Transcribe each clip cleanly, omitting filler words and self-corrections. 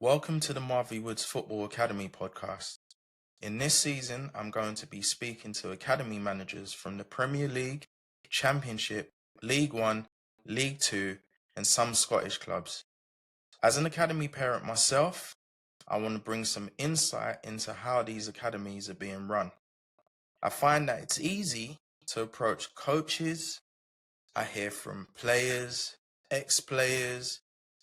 Welcome to the Marvy Woods Football Academy podcast. In this season, I'm going to be speaking to academy managers from the Premier League, Championship, League One, League Two, and some Scottish clubs. As an academy parent myself, I want to bring some insight into how these academies are being run. I find that it's easy to approach coaches. I hear from players, ex-players,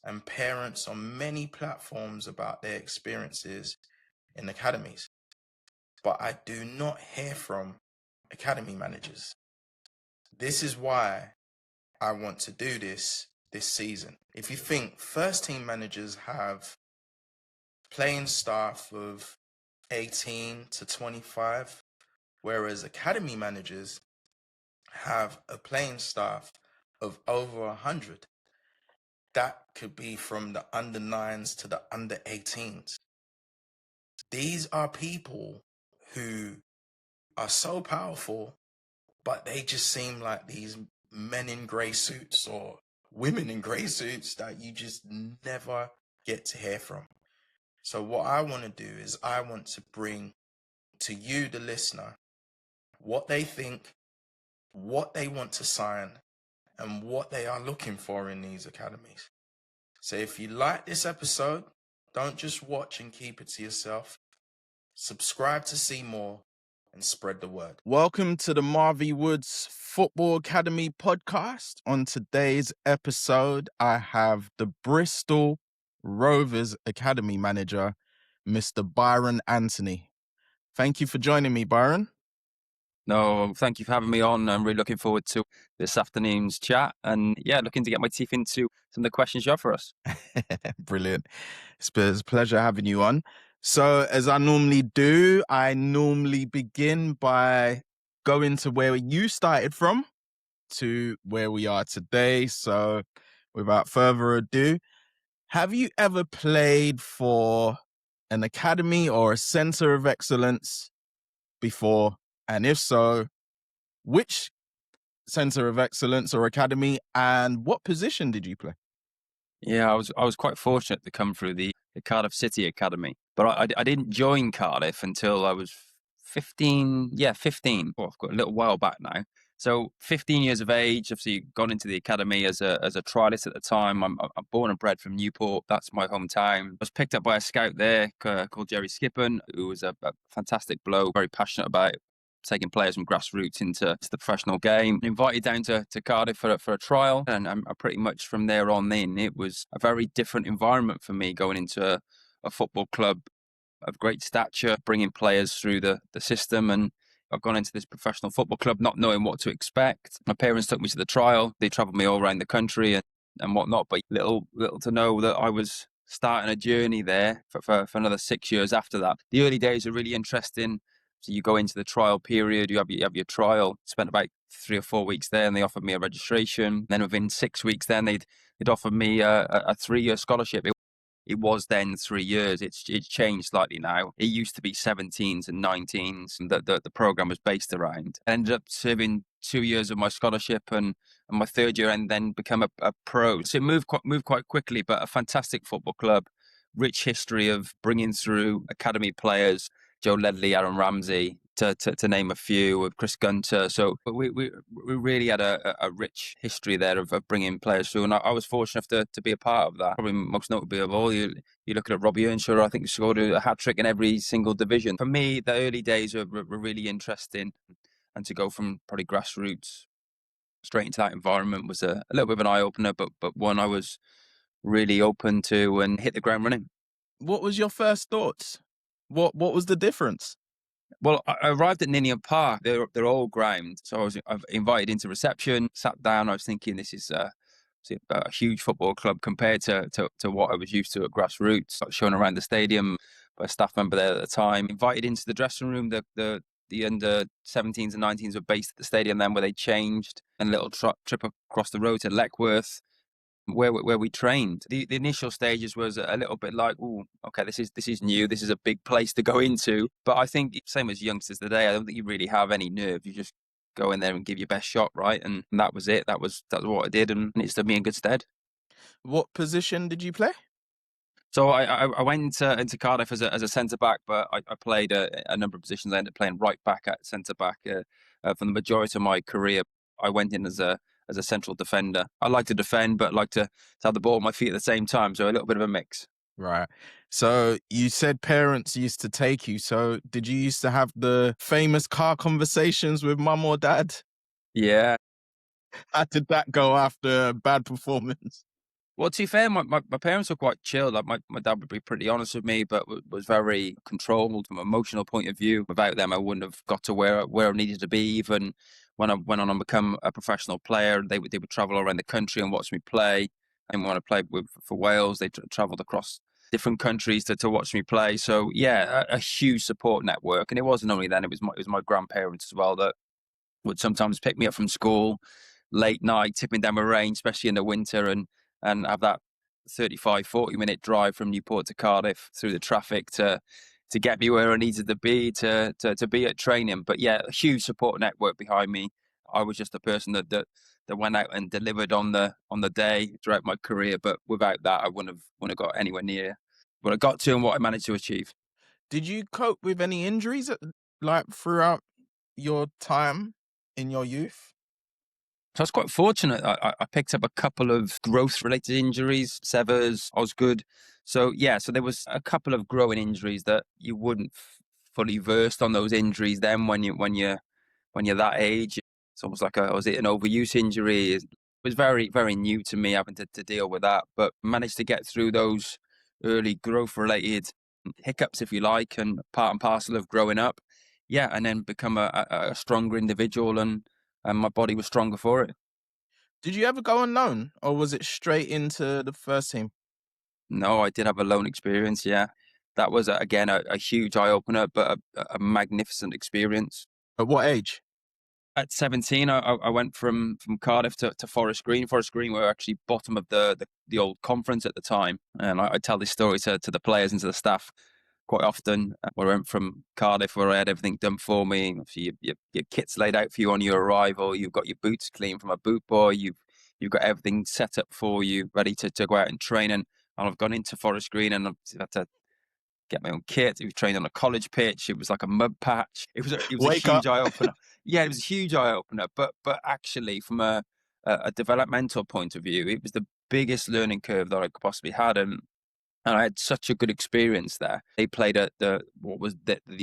and parents on many platforms about their experiences in academies. But I do not hear from academy managers. This is why I want to do this season. If you think first team managers have playing staff of 18 to 25, whereas academy managers have a playing staff of over 100. That could be from the under 9s to the under 18s. These are people who are so powerful, but they just seem like these men in grey suits or women in grey suits that you just never get to hear from. So what I want to do is I want to bring to you, the listener, what they think, what they want to sign, and what they are looking for in these academies. So if you like this episode, don't just watch and keep it to yourself. Subscribe to see more and spread the word. Welcome to the Marvy Woods Football Academy podcast. On today's episode, I have the Bristol Rovers Academy manager, Mr. Byron Anthony. Thank you for joining me, Byron. No, thank you for having me on. I'm really looking forward to this afternoon's chat and looking to get my teeth into some of the questions you have for us. Brilliant. It's a pleasure having you on. So as I normally do, I normally begin by going to where you started from to where we are today. So without further ado, have you ever played for an academy or a center of excellence before? And if so, which center of excellence or academy, and what position did you play? Yeah, I was quite fortunate to come through the Cardiff City Academy, but I didn't join Cardiff until I was 15. Yeah, 15. Well, I've got a little while back now. So 15 years of age, obviously gone into the academy as a trialist at the time. I'm born and bred from Newport. That's my hometown. I was picked up by a scout there called Jerry Skippen, who was a fantastic bloke, very passionate about taking players from grassroots into the professional game. Invited down to Cardiff for a trial, and I pretty much from there on in, it was a very different environment for me going into a football club of great stature, bringing players through the system. And I've gone into this professional football club not knowing what to expect. My parents took me to the trial. They travelled me all around the country and whatnot, but little to know that I was starting a journey there for another 6 years after that. The early days are really interesting. So you go into the trial period, you have your trial, spent about 3 or 4 weeks there, and they offered me a registration. Then within 6 weeks, then they'd offered me a 3-year scholarship. It was then 3 years. It's changed slightly now. It used to be 17s and 19s that the program was based around. I ended up serving 2 years of my scholarship and my third year, and then become a pro. So it moved quite quickly, but a fantastic football club, rich history of bringing through academy players, Joe Ledley, Aaron Ramsey, to name a few, with Chris Gunter. So we really had a rich history there of bringing players through, and I was fortunate enough to be a part of that. Probably most notably of all, you look at Robbie Earnshaw, I think he scored a hat-trick in every single division. For me, the early days were really interesting, and to go from probably grassroots straight into that environment was a little bit of an eye-opener, but one I was really open to and hit the ground running. What was your first thoughts? What was the difference? Well, I arrived at Ninian Park. They're all ground. So I was invited into reception, sat down. I was thinking this is a huge football club compared to what I was used to at grassroots. I was shown around the stadium by a staff member there at the time. Invited into the dressing room. The under 17s and 19s were based at the stadium then, where they changed. And a little trip across the road to Leckworth, where we trained. The initial stages was a little bit like, oh, okay, this is new. This is a big place to go into. But I think same as youngsters today, I don't think you really have any nerve. You just go in there and give your best shot, right? And that was it. That was what I did, and it stood me in good stead. What position did you play? So I went into Cardiff as a centre back, but I played a number of positions. I ended up playing right back at centre back for the majority of my career. I went in as a central defender. I like to defend, but like to have the ball at my feet at the same time. So a little bit of a mix. Right. So you said parents used to take you. So did you used to have the famous car conversations with mum or dad? Yeah. How did that go after a bad performance? Well, to be fair, my parents were quite chill. Like my dad would be pretty honest with me, but was very controlled from an emotional point of view. Without them, I wouldn't have got to where I needed to be. Even when I went on and become a professional player, they would travel around the country and watch me play. And when I played for Wales, they travelled across different countries to watch me play. So yeah, a huge support network. And it wasn't only then; it was my grandparents as well that would sometimes pick me up from school late night, tipping down the rain, especially in the winter, and have that 35, 40-minute drive from Newport to Cardiff through the traffic to get me where I needed to be to be at training. But yeah, a huge support network behind me. I was just a person that went out and delivered on the day throughout my career. But without that, I wouldn't have got anywhere near what I got to and what I managed to achieve. Did you cope with any injuries like throughout your time in your youth? So I was quite fortunate. I picked up a couple of growth-related injuries, severs, osgood. So yeah, so there was a couple of growing injuries that you wouldn't fully versed on those injuries then when you're that age. It's almost like was it an overuse injury? It was very, very new to me having to deal with that, but managed to get through those early growth-related hiccups, if you like, and part and parcel of growing up. Yeah, and then become a stronger individual and my body was stronger for it. Did you ever go on loan or was it straight into the first team? No, I did have a loan experience. Yeah, that was again a huge eye opener, but a magnificent experience. At what age? At 17, I went from Cardiff to Forest Green. Forest Green were actually bottom of the old conference at the time, and I tell this story to the players and to the staff quite often. Where I went from Cardiff, where I had everything done for me. Obviously, your kit's laid out for you on your arrival. You've got your boots clean from a boot boy. You've got everything set up for you, ready to go out and train. And I've gone into Forest Green and I've had to get my own kit. We trained on a college pitch. It was like a mud patch. It was a Wake up. huge eye opener. Yeah, it was a huge eye opener. But actually, from a developmental point of view, it was the biggest learning curve that I could possibly had. And I had such a good experience there. They played at the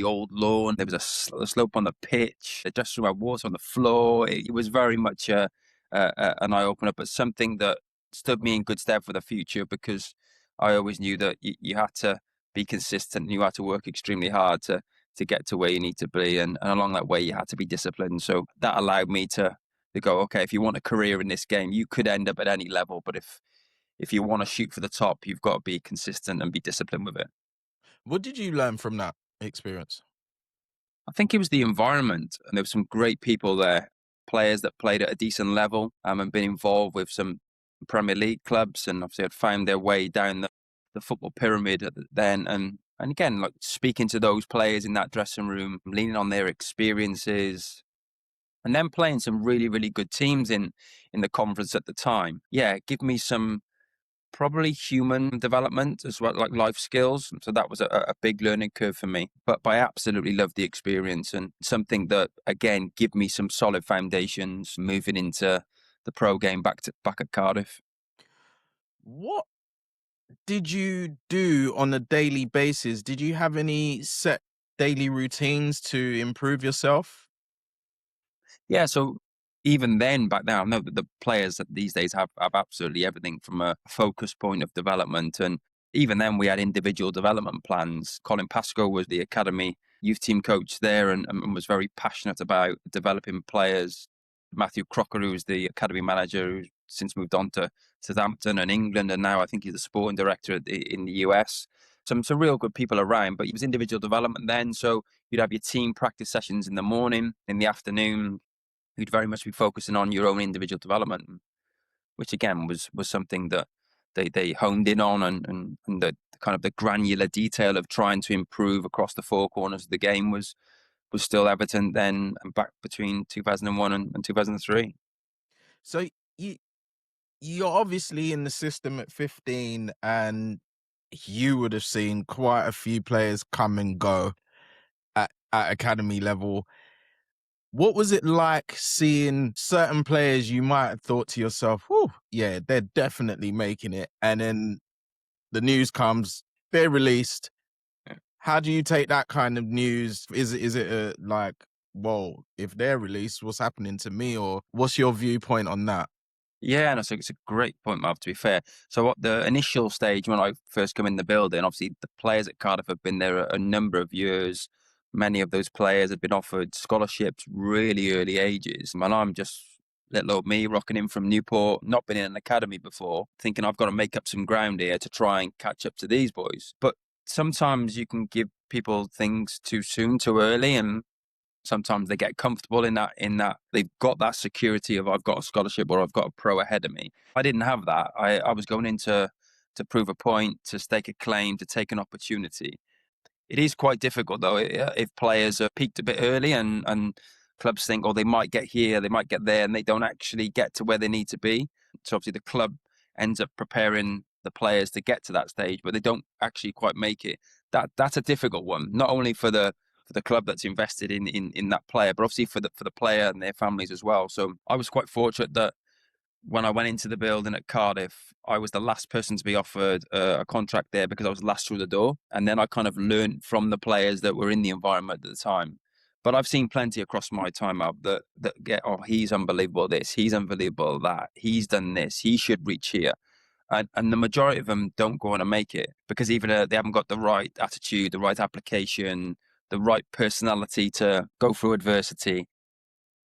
old lawn. There was a slope on the pitch. They just threw out water on the floor. It was very much an eye opener, but something that stood me in good stead for the future because I always knew that you had to be consistent. And you had to work extremely hard to get to where you need to be, and along that way you had to be disciplined. So that allowed me to go, okay, if you want a career in this game, you could end up at any level, but if you want to shoot for the top, you've got to be consistent and be disciplined with it. What did you learn from that experience? I think it was the environment, and there were some great people there, players that played at a decent level and been involved with some Premier League clubs, and obviously had found their way down the football pyramid then. And again, like speaking to those players in that dressing room, leaning on their experiences, and then playing some really, really good teams in the conference at the time. Yeah, give me some probably human development as well, like life skills. So that was a big learning curve for me. But I absolutely loved the experience and something that, again, give me some solid foundations moving into the pro game back at Cardiff. What did you do on a daily basis? Did you have any set daily routines to improve yourself? Yeah, so even then, back then, I know that the players that these days have absolutely everything from a focus point of development. And even then, we had individual development plans. Colin Pascoe was the academy youth team coach there and was very passionate about developing players. Matthew Crocker, who was the academy manager, who's since moved on to Southampton and England, and now I think he's the sporting director in the US. Some real good people around, but it was individual development then. So you'd have your team practice sessions in the morning, in the afternoon, you'd very much be focusing on your own individual development, which again was something that they honed in on and the kind of the granular detail of trying to improve across the four corners of the game was still evident then and back between 2001 and 2003. So you you're obviously in the system at 15 and you would have seen quite a few players come and go at academy level. What was it like seeing certain players you might have thought to yourself, "Whew, yeah, they're definitely making it," and then the news comes, they're released. Yeah. How do you take that kind of news? Is it like, whoa, if they're released, what's happening to me? Or what's your viewpoint on that? Yeah, no, so it's a great point, Marv, to be fair. So what the initial stage when I first come in the building, obviously the players at Cardiff have been there a number of years. Many of those players have been offered scholarships really early ages. And I'm just little old me rocking in from Newport, not been in an academy before, thinking I've got to make up some ground here to try and catch up to these boys. But sometimes you can give people things too soon, too early, and sometimes they get comfortable in that they've got that security of I've got a scholarship or I've got a pro ahead of me. I didn't have that. I was going in to prove a point, to stake a claim, to take an opportunity. It is quite difficult though if players are peaked a bit early and clubs think, oh, they might get here, they might get there, and they don't actually get to where they need to be. So obviously the club ends up preparing the players to get to that stage, but they don't actually quite make it. That's a difficult one, not only for the club that's invested in that player, but obviously for the player and their families as well. So I was quite fortunate that when I went into the building at Cardiff, I was the last person to be offered a contract there because I was last through the door. And then I kind of learned from the players that were in the environment at the time. But I've seen plenty across my time out that get, oh, he's unbelievable this, he's unbelievable that, he's done this, he should reach here. And the majority of them don't go on and make it because either they haven't got the right attitude, the right application, the right personality to go through adversity,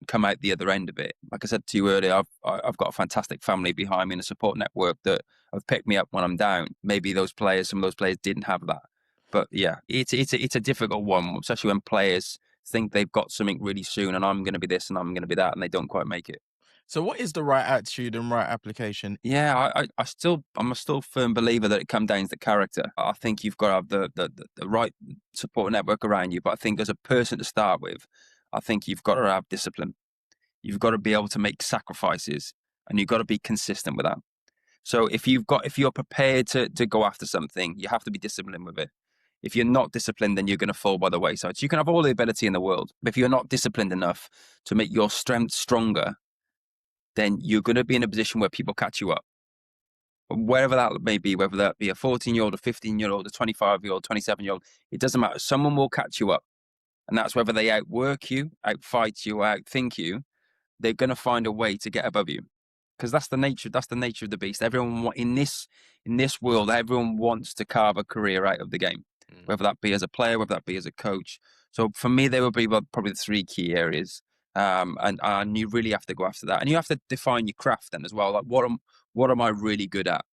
come out the other end of it. Like I said to you earlier, I've got a fantastic family behind me and a support network that have picked me up when I'm down. Maybe some of those players didn't have that. But yeah, it's a difficult one, especially when players think they've got something really soon and I'm going to be this and I'm going to be that, and they don't quite make it. So what is the right attitude and right application? Yeah, I'm a still firm believer that it comes down to the character. I think you've got to have the right support network around you, but I think as a person to start with, I think you've got to have discipline. You've got to be able to make sacrifices, and you've got to be consistent with that. So if you're prepared to go after something, you have to be disciplined with it. If you're not disciplined, then you're going to fall by the wayside. So you can have all the ability in the world, but if you're not disciplined enough to make your strength stronger, then you're going to be in a position where people catch you up. Wherever that may be, whether that be a 14-year-old, a 15-year-old, a 25-year-old, 27-year-old, it doesn't matter. Someone will catch you up. And that's whether they outwork you, outfight you, outthink you. They're going to find a way to get above you. Because that's the nature of the beast. Everyone in this world, everyone wants to carve a career out of the game, whether that be as a player, whether that be as a coach. So for me, they would be probably the three key areas. And you really have to go after that, and you have to define your craft then as well. Like what am I really good at?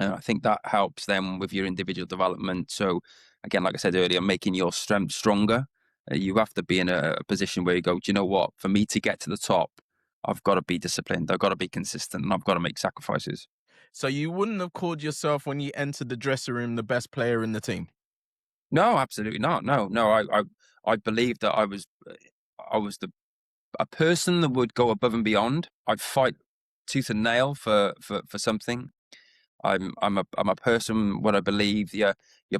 And I think that helps them with your individual development. So again, like I said earlier, making your strength stronger. You have to be in a position where you go, do you know what? For me to get to the top, I've got to be disciplined. I've got to be consistent, and I've got to make sacrifices. So you wouldn't have called yourself when you entered the dressing room the best player in the team? No, absolutely not. No. I believe that I was a person that would go above and beyond. I'd fight tooth and nail for something. I'm a person. What I believe, your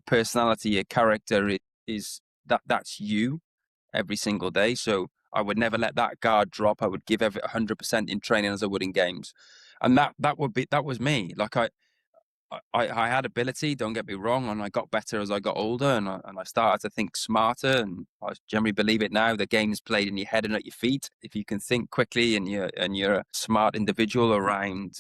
personality, your character is that's you every single day. So I would never let that guard drop. I would give 100% in training as I would in games, and that was me. Like I had ability. Don't get me wrong, and I got better as I got older, and I started to think smarter. And I generally believe it now. The game's played in your head and at your feet. If you can think quickly and you're a smart individual around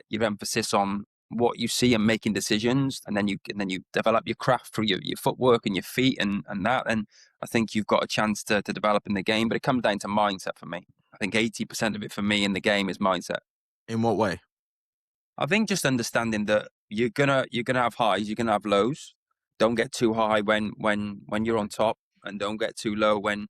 your emphasis on what you see and making decisions, and then you develop your craft through your footwork and your feet and that. And I think you've got a chance to develop in the game. But it comes down to mindset for me. I think 80% of it for me in the game is mindset. In what way? I think just understanding that you're gonna have highs, you're gonna have lows. Don't get too high when you're on top, and don't get too low when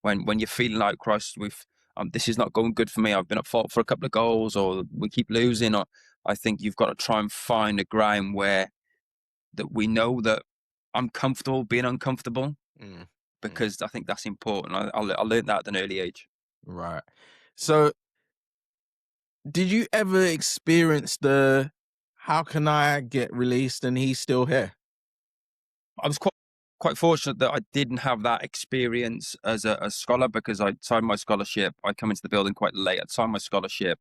you're feeling like Christ with this is not going good for me. I've been at fault for a couple of goals, or we keep losing. Or I think you've got to try and find a ground where that we know that I'm comfortable being uncomfortable, because I think that's important. I learned that at an early age. Right. So did you ever experience the how can I get released and he's still here? I was quite fortunate that I didn't have that experience as a scholar, because I signed my scholarship. I come into the building quite late. I'd signed my scholarship.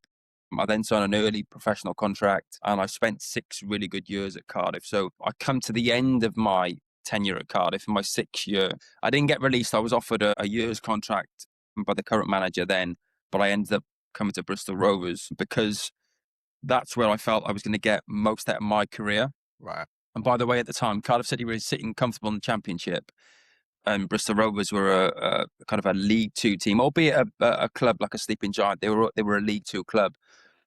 I then signed an early professional contract, and I spent 6 really good years at Cardiff. So I come to the end of my tenure at Cardiff in my 6th year. I didn't get released. I was offered a year's contract by the current manager then, but I ended up coming to Bristol Rovers because that's where I felt I was going to get most out of my career. Right. And by the way, at the time, Cardiff City were sitting comfortable in the Championship, and Bristol Rovers were a kind of a League Two team, albeit a club like a sleeping giant. They were a League Two club.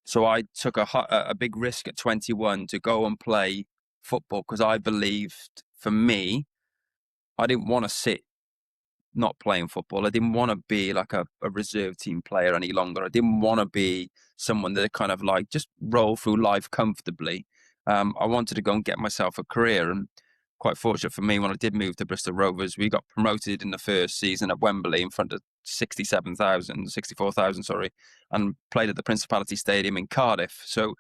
So I took a big risk at 21 to go and play football, because I believed, for me, I didn't want to sit not playing football. I didn't want to be like a reserve team player any longer. I didn't want to be someone that kind of like just roll through life comfortably. I wanted to go and get myself a career, and quite fortunate for me, when I did move to Bristol Rovers, we got promoted in the first season at Wembley in front of 64,000, sorry, and played at the Principality Stadium in Cardiff. So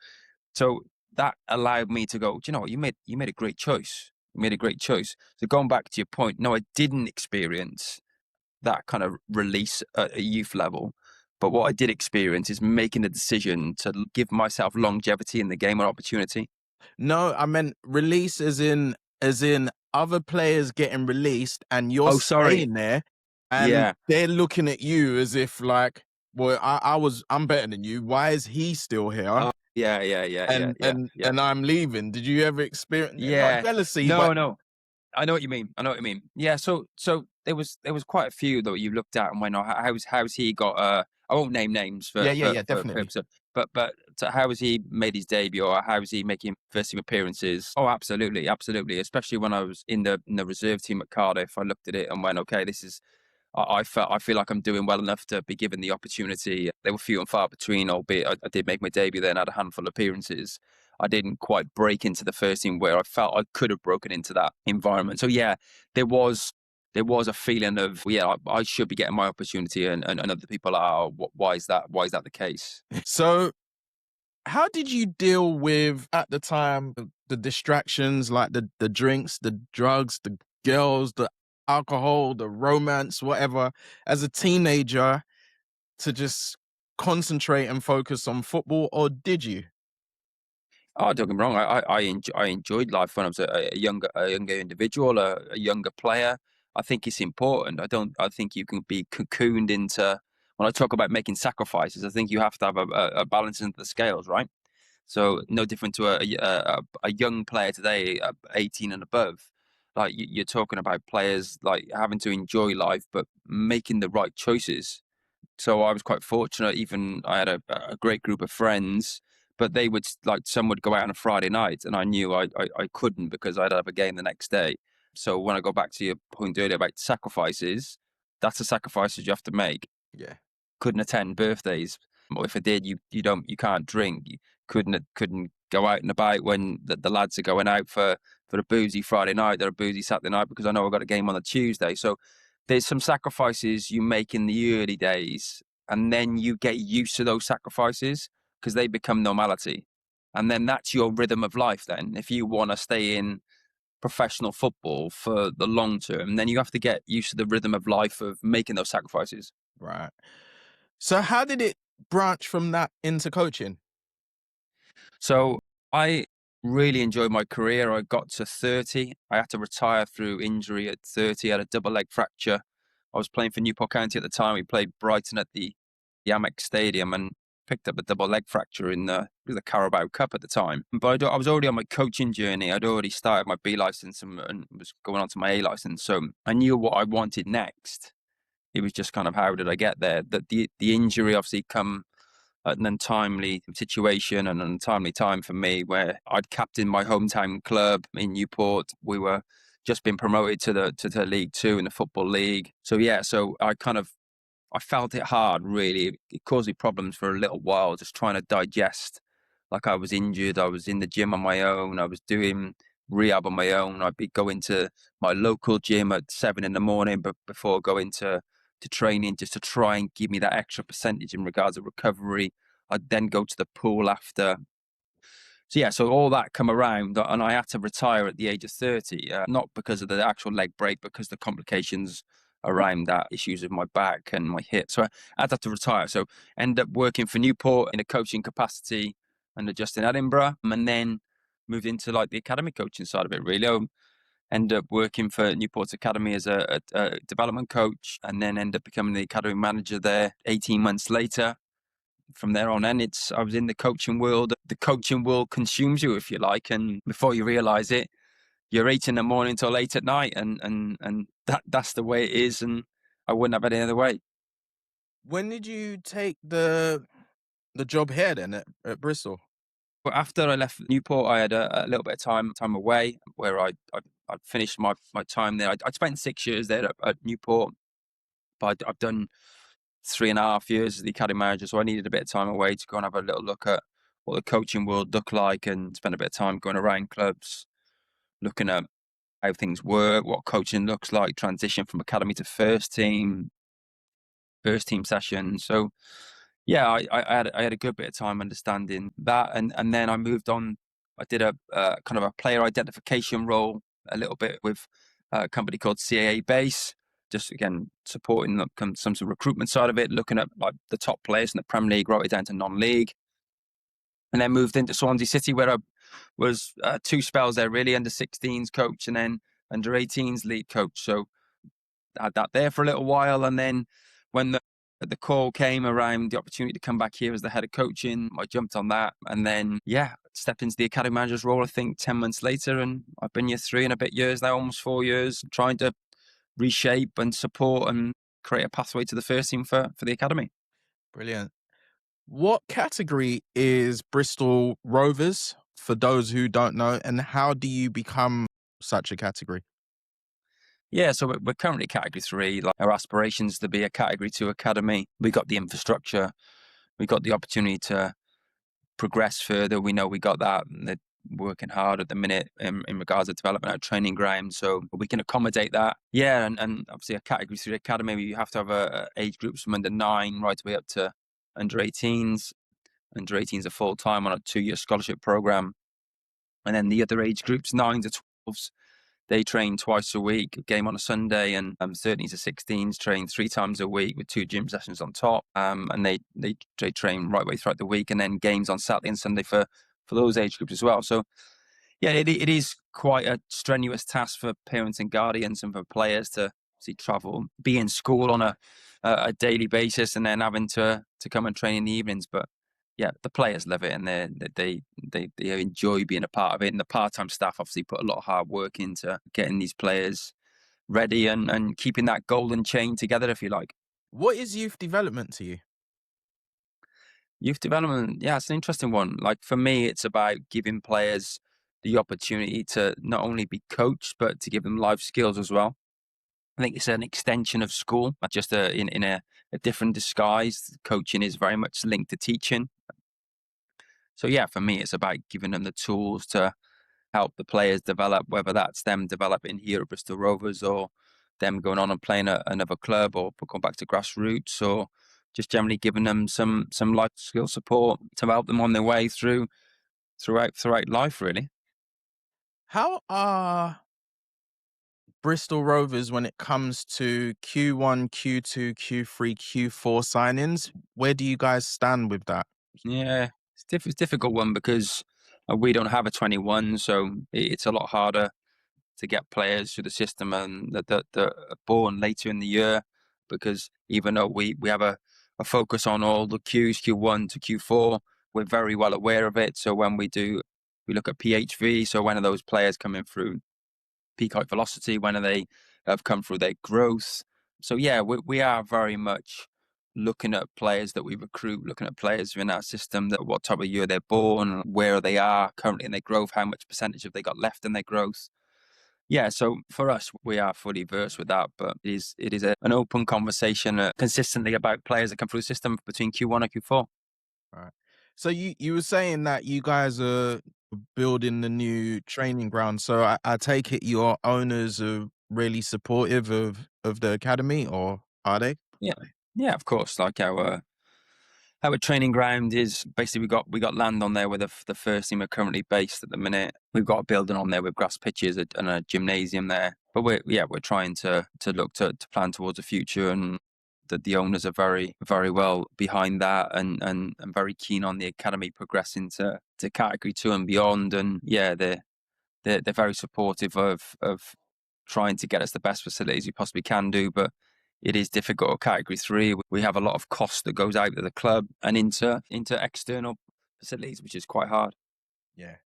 that allowed me to go, do you know what, you made a great choice. You made a great choice. So going back to your point, no, I didn't experience that kind of release at a youth level. But what I did experience is making the decision to give myself longevity in the game or opportunity. No, I meant release as in other players getting released and you're staying there, and Yeah. they're looking at you as if like, well, I'm better than you. Why is he still here? Yeah. And I'm leaving. Did you ever experience Yeah. not jealousy? No, but no. I know what you mean. Yeah. So there was quite a few that you looked at and went, oh, how's he got? I won't name names for definitely. purpose of, but how has he made his debut, or how is he making first team appearances? Oh, absolutely. Especially when I was in the reserve team at Cardiff, I looked at it and went, okay, this is. I feel like I'm doing well enough to be given the opportunity. They were few and far between, albeit I did make my debut then, had a handful of appearances. I didn't quite break into the first team where I felt I could have broken into that environment. So yeah, there was a feeling of, I should be getting my opportunity, and other people are. Why is that? Why is that the case? So how did you deal with, at the time, the distractions, like the drinks, the drugs, the girls, the alcohol, the romance, whatever, as a teenager, to just concentrate and focus on football? Or did you? Oh, don't get me wrong. I enjoyed life when I was a younger individual, a younger player. I think it's important. I think you can be cocooned into. When I talk about making sacrifices, I think you have to have a balance into the scales, right? So no different to a young player today, 18 and above. Like you're talking about players like having to enjoy life, but making the right choices. So I was quite fortunate. Even I had a great group of friends, but they would, like, some would go out on a Friday night, and I knew I couldn't, because I'd have a game the next day. So when I go back to your point earlier about sacrifices, that's the sacrifices you have to make. Yeah. Couldn't attend birthdays, or if I did, you can't drink. You couldn't go out and about when the lads are going out for a boozy Friday night or a boozy Saturday night, because I know I've got a game on a Tuesday. So there's some sacrifices you make in the early days, and then you get used to those sacrifices because they become normality. And then that's your rhythm of life. Then if you want to stay in professional football for the long term, then you have to get used to the rhythm of life of making those sacrifices. Right. So how did it branch from that into coaching? So I really enjoyed my career. I got to 30. I had to retire through injury at 30. I had a double leg fracture. I was playing for Newport County at the time. We played Brighton at the Amex Stadium and picked up a double leg fracture in the Carabao Cup at the time. But I was already on my coaching journey. I'd already started my B license and was going on to my A license. So I knew what I wanted next. It was just kind of, how did I get there? The injury obviously come at an untimely situation and an untimely time for me, where I'd captained my hometown club in Newport. We were just been promoted to the League Two in the Football League. So I felt it hard, really. It caused me problems for a little while, just trying to digest. Like, I was injured, I was in the gym on my own, I was doing rehab on my own. I'd be going to my local gym at 7 a.m, but before going to training, just to try and give me that extra percentage in regards of recovery. I'd then go to the pool after. So all that come around, and I had to retire at the age of 30, not because of the actual leg break, because the complications around that, issues with my back and my hip. So I had to retire. So ended up working for Newport in a coaching capacity under Justin Edinburgh, and then moved into like the academy coaching side of it, really. I ended up working for Newport's academy as a development coach, and then ended up becoming the academy manager there 18 months later. From there on in, I was in the coaching world. The coaching world consumes you, if you like, and before you realize it, you're 8 in the morning till 8 at night, and that's the way it is, and I wouldn't have it any other way. When did you take the job here then at Bristol? But after I left Newport, I had a little bit of time away where I finished my time there. I'd spent 6 years there at Newport, but I've done 3.5 years as the academy manager, so I needed a bit of time away to go and have a little look at what the coaching world looked like, and spend a bit of time going around clubs, looking at how things work, what coaching looks like, transition from academy to first team session. So yeah, I had a good bit of time understanding that, and then I moved on. I did a kind of a player identification role a little bit with a company called CAA Base, just again supporting some recruitment side of it, looking at like the top players in the Premier League right down to non-league, and then moved into Swansea City where I was 2 spells there, really, under 16s coach and then under 18s lead coach. So I had that there for a little while, and then when the call came around the opportunity to come back here as the head of coaching, I jumped on that, and then stepped into the academy manager's role, I think 10 months later, and I've been here 3 and a bit years now, almost 4 years, trying to reshape and support and create a pathway to the first team for the academy. Brilliant. What category is Bristol Rovers, for those who don't know, and how do you become such a category? Yeah, so we're currently category 3. Like, our aspirations to be a category 2 academy. We got the infrastructure, we got the opportunity to progress further. We know we got that. They're working hard at the minute in regards to development at training ground, so we can accommodate that. Yeah, and obviously a category 3 academy, you have to have a age groups from under 9 right the way up to under 18s. Under 18s are full time on a 2-year scholarship program, and then the other age groups 9 to 12s. They train twice a week, a game on a Sunday, and 13s to 16s train 3 times a week with 2 gym sessions on top. And they train right way throughout the week, and then games on Saturday and Sunday for those age groups as well. So yeah, it is quite a strenuous task for parents and guardians and for players to travel, be in school on a daily basis, and then having to come and train in the evenings. But yeah, the players love it, and they enjoy being a part of it. And the part-time staff obviously put a lot of hard work into getting these players ready and keeping that golden chain together, if you like. What is youth development to you? Youth development, yeah, it's an interesting one. Like for me, it's about giving players the opportunity to not only be coached, but to give them life skills as well. I think it's an extension of school, not just in a different disguise. Coaching is very much linked to teaching. So yeah, for me, it's about giving them the tools to help the players develop, whether that's them developing here at Bristol Rovers or them going on and playing at another club or going back to grassroots, or just generally giving them some life skill support to help them on their way throughout life, really. How are Bristol Rovers when it comes to Q1, Q2, Q3, Q4 signings? Where do you guys stand with that? Yeah, it's a difficult one because we don't have a 21, so it's a lot harder to get players through the system and that are born later in the year, because even though we have a focus on all the Qs, Q1 to Q4, we're very well aware of it. So when we look at PHV, so when are those players coming through peak height velocity, when are they have come through their growth? So yeah, we are very much looking at players that we recruit, looking at players in our system, that what type of year they're born, where they are currently in their growth, how much percentage have they got left in their growth. Yeah, so for us, we are fully versed with that, but it is an open conversation consistently about players that come through the system between Q1 and Q4. Right. So you were saying that you guys are building the new training ground. So I take it your owners are really supportive of the academy, or are they? Yeah, yeah, of course. Like Our training ground is basically we got land on there where the first team are currently based at the minute. We've got a building on there with grass pitches and a gymnasium there. But we're trying to look to plan towards the future, and that the owners are very, very well behind that and very keen on the academy progressing to category 2 and beyond. And yeah, they're very supportive of trying to get us the best facilities we possibly can do, but it is difficult at category 3. We have a lot of cost that goes out of the club and into external facilities, which is quite hard. Yeah.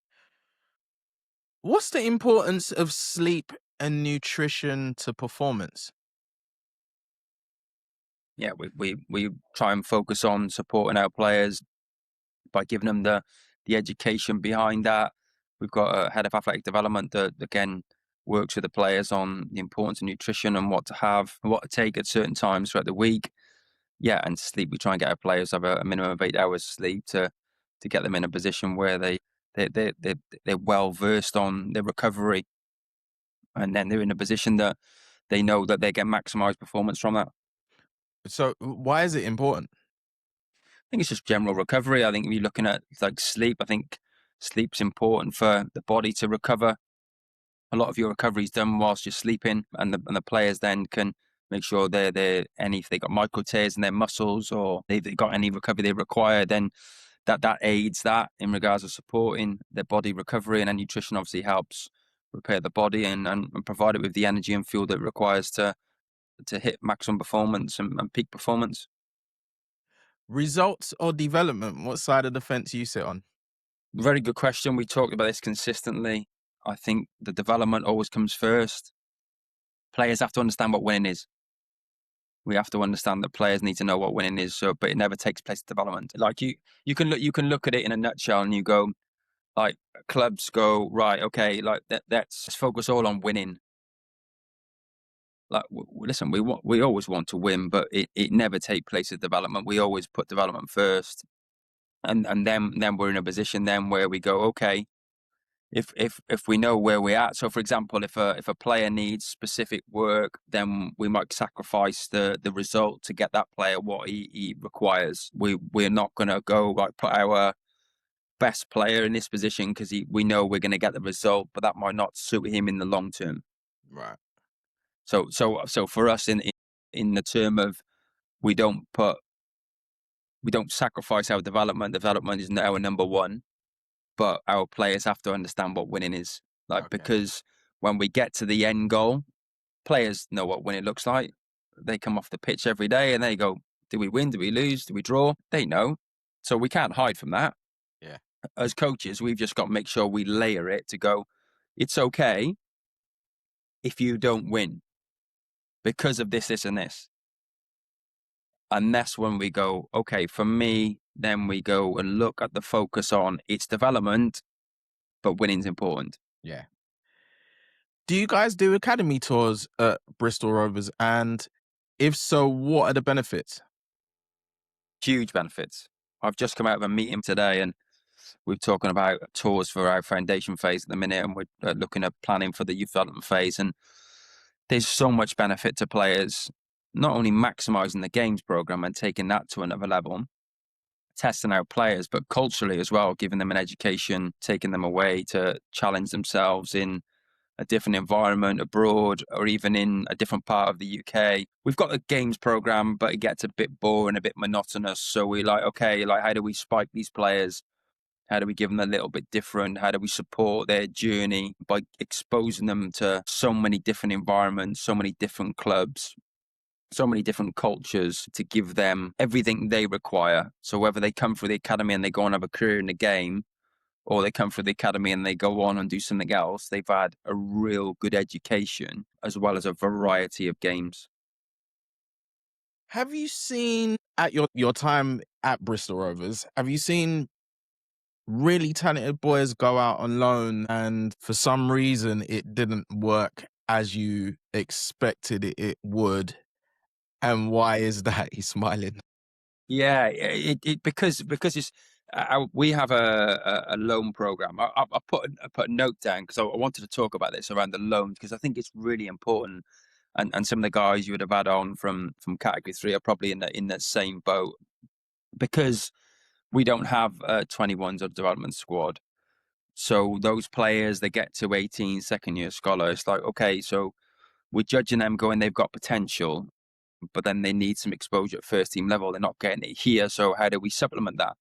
What's the importance of sleep and nutrition to performance? Yeah, we try and focus on supporting our players by giving them the education behind that. We've got a head of athletic development that, again, works with the players on the importance of nutrition and what to have and what to take at certain times throughout the week. Yeah, and sleep. We try and get our players to have a minimum of 8 hours sleep to get them in a position where they're well versed on their recovery, and then they're in a position that they know that they get maximised performance from that. So why is it important? I think it's just general recovery. I think if you're looking at like sleep, I think sleep's important for the body to recover. A lot of your recovery is done whilst you're sleeping, and the players then can make sure if they got micro tears in their muscles or they've got any recovery they require, then that aids that in regards of supporting their body recovery. And then nutrition obviously helps repair the body and provide it with the energy and fuel that it requires to hit maximum performance and peak performance. Results or development? What side of the fence you sit on? Very good question. We talked about this consistently. I think the development always comes first. Players have to understand what winning is. We have to understand that players need to know what winning is. So, but it never takes place in development. Like you can look at it in a nutshell, and you go, like, clubs go, right, okay, like let's focus all on winning. Like, listen, we always want to win, but it never takes place in development. We always put development first, and then we're in a position then where we go, okay, if we know where we're at. So, for example, if a player needs specific work, then we might sacrifice the result to get that player what he requires. We're not going to go like put our best player in this position because we know we're going to get the result, but that might not suit him in the long term. Right. So for us in the term of we don't sacrifice our development. Development is our number one, but our players have to understand what winning is. Like, Okay. because when we get to the end goal, players know what winning looks like. They come off the pitch every day and they go, "Do we win? Do we lose? Do we draw?" They know, so we can't hide from that. Yeah. As coaches, we've just got to make sure we layer it to go, it's okay if you don't win because of this, this, and this. And that's when we go, okay, for me, then we go and look at the focus on its development, but winning's important. Yeah. Do you guys do academy tours at Bristol Rovers? And if so, what are the benefits? Huge benefits. I've just come out of a meeting today and we're talking about tours for our foundation phase at the minute, and we're looking at planning for the youth development phase. And there's so much benefit to players, not only maximising the games program and taking that to another level, testing out players, but culturally as well, giving them an education, taking them away to challenge themselves in a different environment abroad or even in a different part of the UK. We've got a games program, but it gets a bit boring, a bit monotonous. So we like, okay, like, how do we spike these players? How do we give them a little bit different? How do we support their journey by exposing them to so many different environments, so many different clubs, so many different cultures, to give them everything they require? So whether they come through the academy and they go on and have a career in the game, or they come through the academy and they go on and do something else, they've had a real good education as well as a variety of games. Have you seen, at your time at Bristol Rovers, have you seen really talented boys go out on loan and for some reason it didn't work as you expected it would? And why is that? He's smiling. Yeah, because it's we have a loan program. I put a note down because I wanted to talk about this around the loans, because I think it's really important. And some of the guys you would have had on from category 3 are probably in that same boat. because we don't have a 21s or development squad. So those players, they get to 18, second year scholar. It's like, okay, so we're judging them going, they've got potential, but then they need some exposure at first team level. They're not getting it here. So how do we supplement that?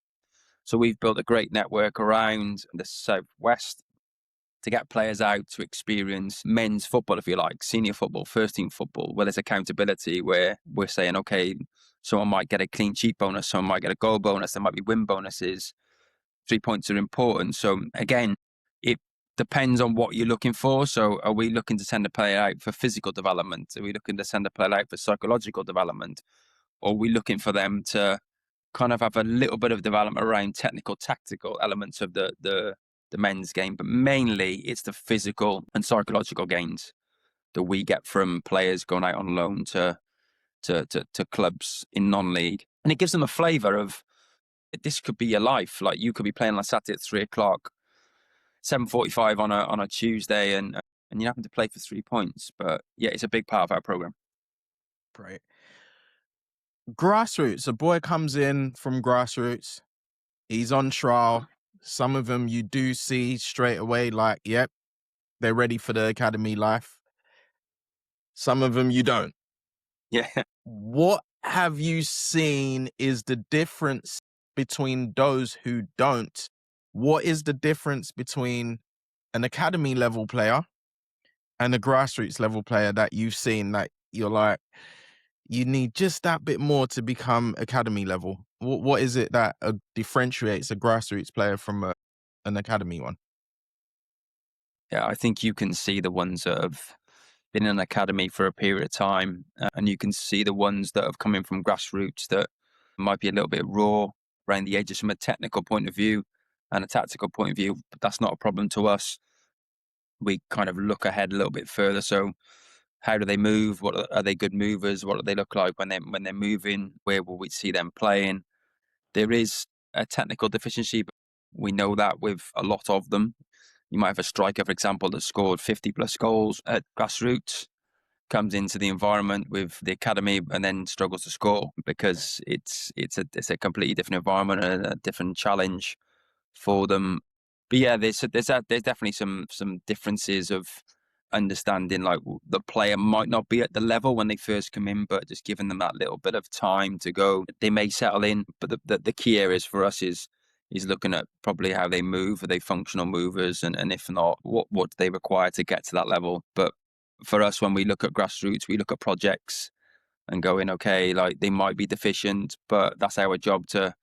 So we've built a great network around the Southwest to get players out to experience men's football, if you like, senior football, first team football, where there's accountability, where we're saying, okay, someone might get a clean sheet bonus, someone might get a goal bonus, there might be win bonuses. 3 points are important. So again, it depends on what you're looking for. So are we looking to send a player out for physical development? Are we looking to send a player out for psychological development? Or are we looking for them to kind of have a little bit of development around technical, tactical elements of the men's game? But mainly it's the physical and psychological gains that we get from players going out on loan to clubs in non-league. And it gives them a flavour of, this could be your life. Like, you could be playing on Saturday at 3:00, 7:45 on a Tuesday, and you happen to play for 3 points. But yeah, it's a big part of our program. Great. Grassroots. A boy comes in from grassroots. He's on trial. Some of them you do see straight away, like, yep, they're ready for the academy life. Some of them you don't. Yeah. What have you seen is the difference between those who don't? What is the difference between an academy level player and a grassroots level player that you've seen that you're like, you need just that bit more to become academy level? What is it that differentiates a grassroots player from an academy one? Yeah, I think you can see the ones that have been in an academy for a period of time, and you can see the ones that have come in from grassroots that might be a little bit raw around the edges from a technical point of view and a tactical point of view. But that's not a problem to us. We kind of look ahead a little bit further. So how do they move? What are they good movers? What do they look like when they're moving? Where will we see them playing? There is a technical deficiency, but we know that with a lot of them. You might have a striker, for example, that scored 50 plus goals at grassroots, comes into the environment with the academy and then struggles to score because it's a completely different environment and a different challenge for them. But yeah, there's definitely some differences of understanding. Like, the player might not be at the level when they first come in, but just giving them that little bit of time to go, they may settle in. But the key areas for us is looking at probably how they move. Are they functional movers? And if not, what do they require to get to that level? But for us, when we look at grassroots, we look at projects and going, okay, like, they might be deficient, but that's our job to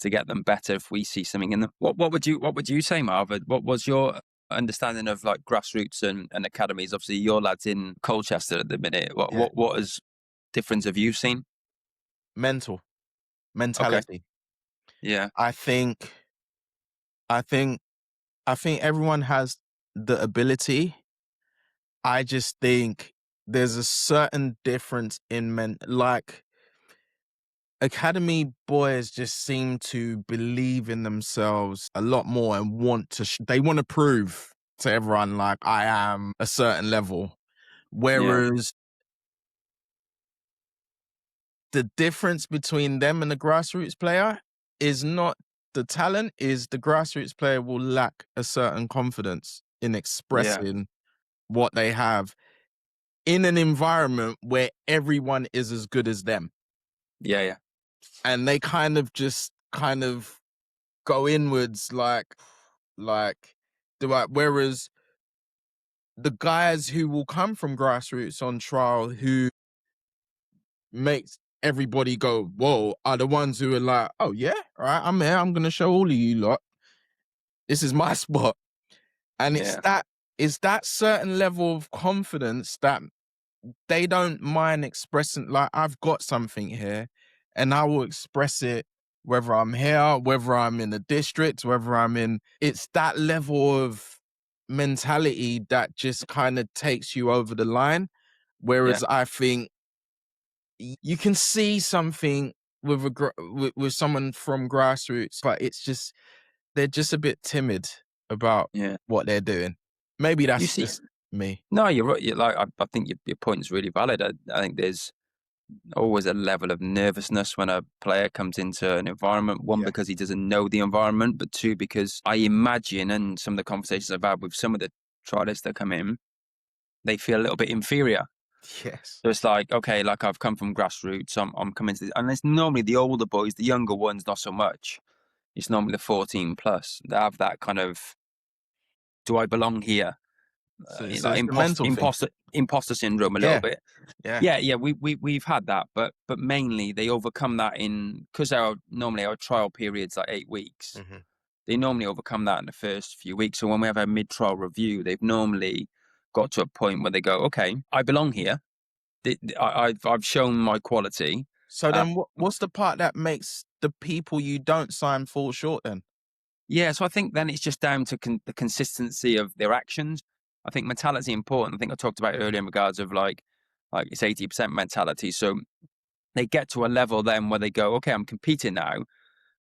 get them better if we see something in them. What would you say, Marv? What was your understanding of, like, grassroots and academies? Obviously, your lad's in Colchester at the minute. What is difference have you seen? Mentality. Okay. Yeah. I think everyone has the ability. I just think there's a certain difference in men. Like, academy boys just seem to believe in themselves a lot more and they want to prove to everyone, like, I am a certain level. Whereas the difference between them and the grassroots player is not the talent, is the grassroots player will lack a certain confidence in expressing what they have in an environment where everyone is as good as them. Yeah. And they kind of go inwards like whereas the guys who will come from grassroots on trial, who makes everybody go, whoa, are the ones who are like, oh yeah, all right, I'm here, I'm gonna show all of you lot, this is my spot. And it's that certain level of confidence that they don't mind expressing, like, I've got something here and I will express it, whether I'm here, whether I'm in the district, it's that level of mentality that just kind of takes you over the line. Whereas I think you can see something with with someone from grassroots, but it's just, they're just a bit timid about what they're doing. Maybe that's just me. No, you're right. I think your point is really valid. I think there's always a level of nervousness when a player comes into an environment. One, Yeah. because he doesn't know the environment, but two, because I imagine, and some of the conversations I've had with some of the trialists that come in, they feel a little bit inferior. Yes. So it's like, okay, like I've come from grassroots, I'm coming to this, and it's normally the older boys, the younger ones, not so much. It's normally the 14 plus that have that kind of, do I belong here? So, Like it's the mental thing. imposter syndrome a little Yeah. bit. Yeah. Yeah, we've had that, but mainly they overcome that because normally our trial period's like 8 weeks. Mm-hmm. They normally overcome that in the first few weeks. So when we have a mid-trial review, they've normally got to a point where they go, okay, I belong here. I've shown my quality. So then what's the part that makes the people you don't sign fall short then? Yeah, so I think then it's just down to the consistency of their actions. I think mentality is important. I think I talked about it earlier in regards of like it's 80% mentality. So they get to a level then where they go, okay, I'm competing now,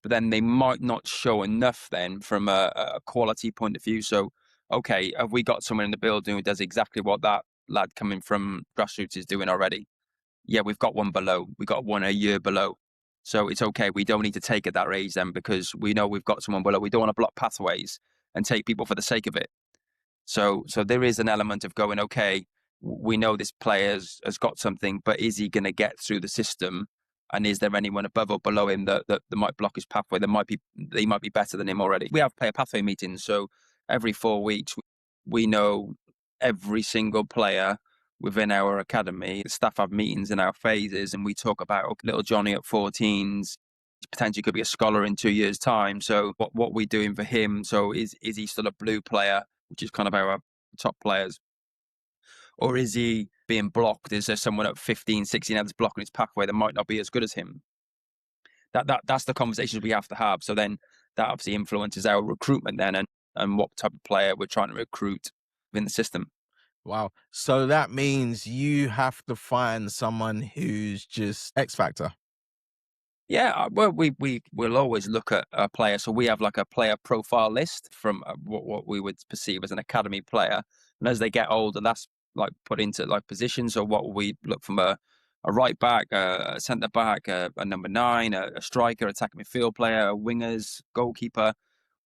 but then they might not show enough then from a quality point of view. So, okay, have we got someone in the building who does exactly what that lad coming from grassroots is doing already? Yeah, we've got one below. We got one a year below. So it's okay. We don't need to take at that age then because we know we've got someone below. We don't want to block pathways and take people for the sake of it. So there is an element of going, okay, we know this player has got something, but is he going to get through the system? And is there anyone above or below him that might block his pathway? They might be better than him already. We have player pathway meetings. So every 4 weeks, we know every single player within our academy. The staff have meetings in our phases, and we talk about little Johnny at 14s. Potentially could be a scholar in 2 years' time. So what we doing for him? So is he still a blue player, which is kind of our top players? Or is he being blocked? Is there someone at 15, 16 that's blocking his pathway that might not be as good as him? That's the conversations we have to have. So then that obviously influences our recruitment then and what type of player we're trying to recruit within the system. Wow. So that means you have to find someone who's just X factor. Yeah, well, we'll always look at a player. So we have like a player profile list from what we would perceive as an academy player, and as they get older, that's like put into like positions. So what we look from a right back, a centre back, a number 9, a striker, attacking midfield player, wingers, goalkeeper.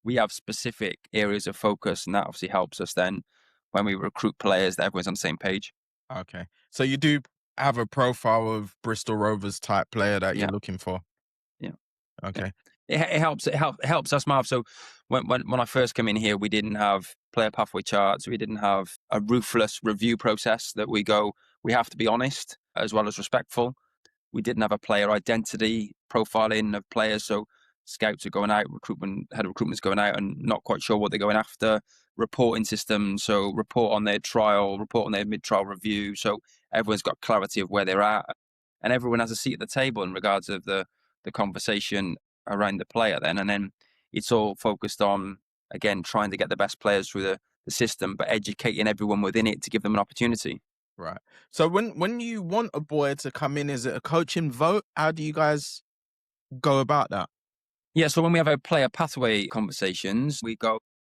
We have specific areas of focus, and that obviously helps us then when we recruit players that everyone's on the same page. Okay. So you do have a profile of Bristol Rovers type player that you're looking for. Yeah. Okay. It helps. It helps us, Marv. So when I first came in here, we didn't have player pathway charts. We didn't have a ruthless review process that we go. We have to be honest as well as respectful. We didn't have a player identity profiling of players. So scouts are going out, head of recruitment's going out and not quite sure what they're going after. Reporting systems. So report on their trial, report on their mid-trial review. So everyone's got clarity of where they're at, and everyone has a seat at the table in regards of the conversation around the player then. And then it's all focused on, again, trying to get the best players through the system, but educating everyone within it to give them an opportunity. Right. So when you want a boy to come in, is it a coaching vote? How do you guys go about that? Yeah, so when we have our player pathway conversations,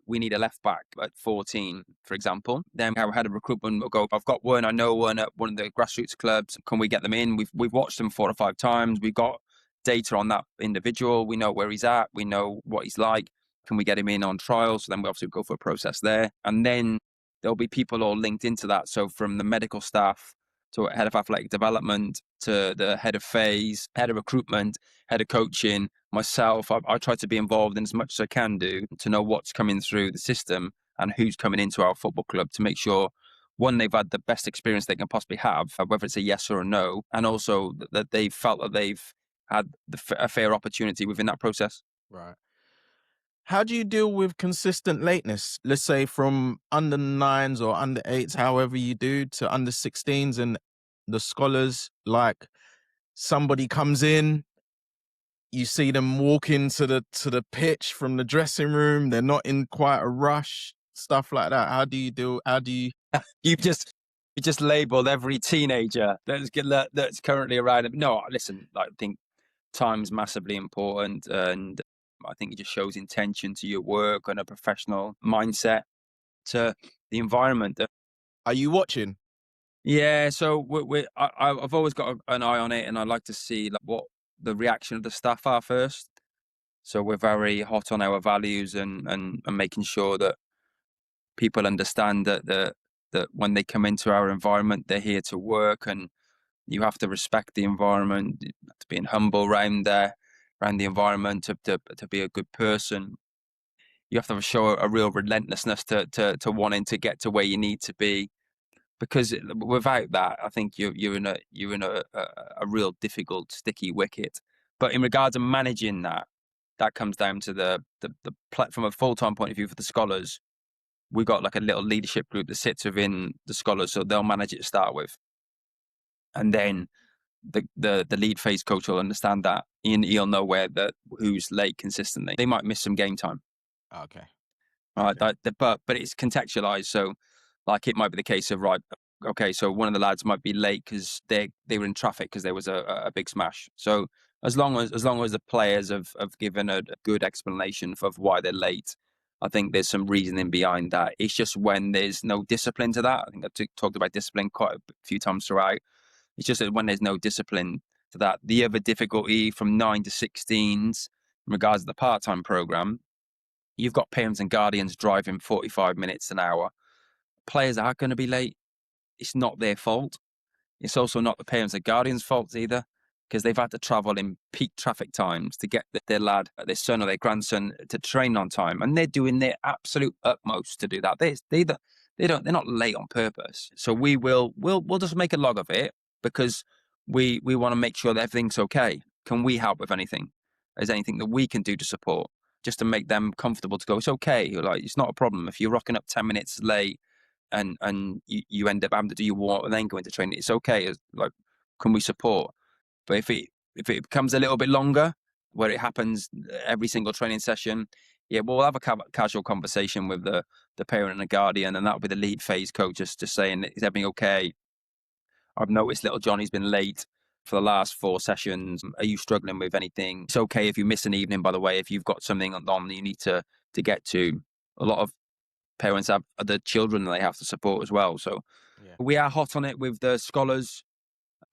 we need a left back at 14, for example. Then our head of recruitment will go, I've got one, I know one at one of the grassroots clubs. Can we get them in? We've watched them 4 or 5 times. We've got data on that individual. We know where he's at. We know what he's like. Can we get him in on trial? So then we obviously go for a process there. And then there'll be people all linked into that. So from the medical staff to head of athletic development to the head of phase, head of recruitment, head of coaching, myself, I try to be involved in as much as I can do to know what's coming through the system and who's coming into our football club to make sure, one, they've had the best experience they can possibly have, whether it's a yes or a no, and also that they've felt that they've had a fair opportunity within that process. Right. How do you deal with consistent lateness? Let's say from under 9s or under 8s, however you do, to under 16s, and the scholars, like somebody comes in, you see them walk into the pitch from the dressing room, they're not in quite a rush, stuff like that. How do you You just labelled every teenager that's currently around. No, listen, I think time's massively important, and I think it just shows intention to your work and a professional mindset to the environment. are you watching? Yeah, so I've always got an eye on it, and I like to see like, what the reaction of the staff are first. So we're very hot on our values and making sure that people understand that when they come into our environment, they're here to work, and you have to respect the environment, to being humble around there, around the environment, to be a good person. You have to show a real relentlessness to wanting to get to where you need to be, because without that, I think you're in a real difficult, sticky wicket. But in regards to managing that, that comes down to from a full-time point of view for the scholars. We've got like a little leadership group that sits within the scholars, so they'll manage it to start with, and then the lead phase coach will understand that, and he'll know who's late consistently. They might miss some game time. Okay. Right, but it's contextualized. So, like, it might be the case of okay, so one of the lads might be late because they were in traffic because there was a big smash. So as long as the players have given a good explanation of why they're late, I think there's some reasoning behind that. It's just when there's no discipline to that. I think I talked about discipline quite a few times throughout. It's just that when there's no discipline to that. The other difficulty from 9 to 16s in regards to the part-time program, you've got parents and guardians driving 45 minutes an hour. Players are going to be late. It's not their fault. It's also not the parents and guardians' fault either, because they've had to travel in peak traffic times to get their lad, their son or their grandson to train on time, and they're doing their absolute utmost to do that. They're not late on purpose. So we'll just make a log of it, because we want to make sure that everything's okay. Can we help with anything? Is there anything that we can do to support, just to make them comfortable to go, it's okay. Like, it's not a problem if you're rocking up 10 minutes late and you end up having to do your warm up and then go into training. It's okay. Like, can we support? But if it becomes a little bit longer, where it happens every single training session, yeah, we'll have a casual conversation with the parent and the guardian, and that'll be the lead phase coach just saying, is everything okay? I've noticed little Johnny's been late for the last 4 sessions. Are you struggling with anything? It's okay if you miss an evening, by the way, if you've got something on that you need to get to. A lot of parents have other children that they have to support as well. So we are hot on it with the scholars,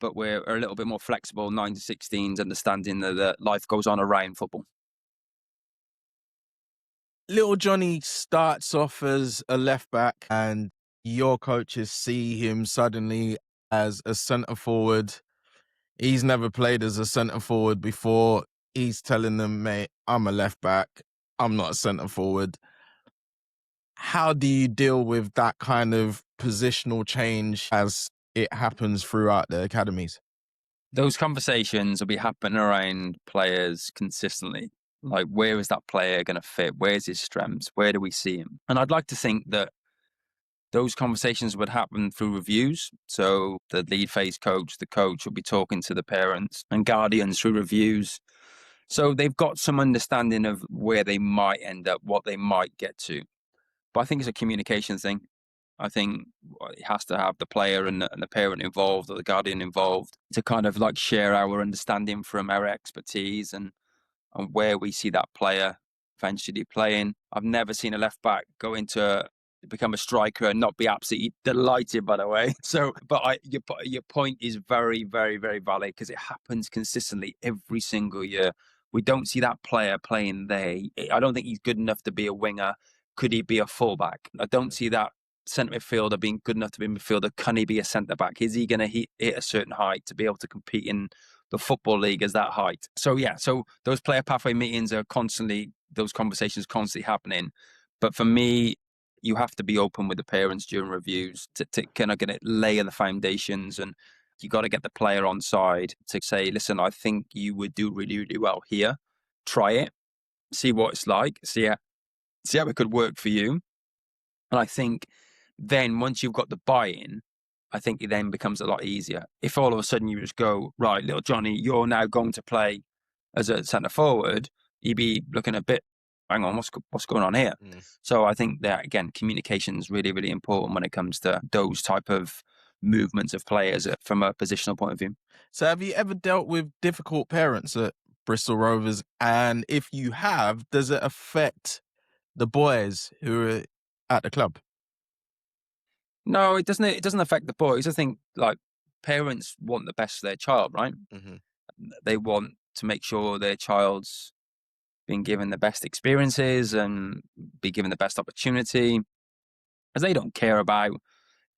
but we're a little bit more flexible, 9 to 16s, understanding that life goes on around football. Little Johnny starts off as a left back, and your coaches see him suddenly as a centre forward. He's never played as a centre forward before. He's telling them, mate, I'm a left back. I'm not a centre forward. How do you deal with that kind of positional change as it happens throughout the academies? Those conversations will be happening around players consistently. Like, where is that player going to fit? Where's his strengths? Where do we see him? And I'd like to think that those conversations would happen through reviews. So the lead phase coach, the coach, will be talking to the parents and guardians through reviews. So they've got some understanding of where they might end up, what they might get to. But I think it's a communication thing. I think it has to have the player and the parent involved, or the guardian involved, to kind of like share our understanding from our expertise and where we see that player eventually playing. I've never seen a left back become a striker and not be absolutely delighted, by the way. So, but your point is very, very, very valid, because it happens consistently every single year. We don't see that player playing there. I don't think he's good enough to be a winger. Could he be a fullback? I don't see that centre midfielder being good enough to be a midfielder. Can he be a centre back? Is he going to hit a certain height to be able to compete in the Football League as that height? So yeah, so those player pathway meetings are those conversations constantly happening. But for me, you have to be open with the parents during reviews to kind of layer the foundations, and you got to get the player on side to say, listen, I think you would do really, really well here. Try it, see what it's like, see how it could work for you. And I think then once you've got the buy-in, I think it then becomes a lot easier. If all of a sudden you just go, right, little Johnny, you're now going to play as a centre forward, you'd be looking a bit, hang on, what's going on here? So I think that, again, communication is really, really important when it comes to those type of movements of players from a positional point of view. So have you ever dealt with difficult parents at Bristol Rovers? And if you have, does it affect the boys who are at the club? No, it doesn't. It doesn't affect the boys. I think like parents want the best for their child, right? Mm-hmm. They want to make sure their child's being given the best experiences and be given the best opportunity, as they don't care about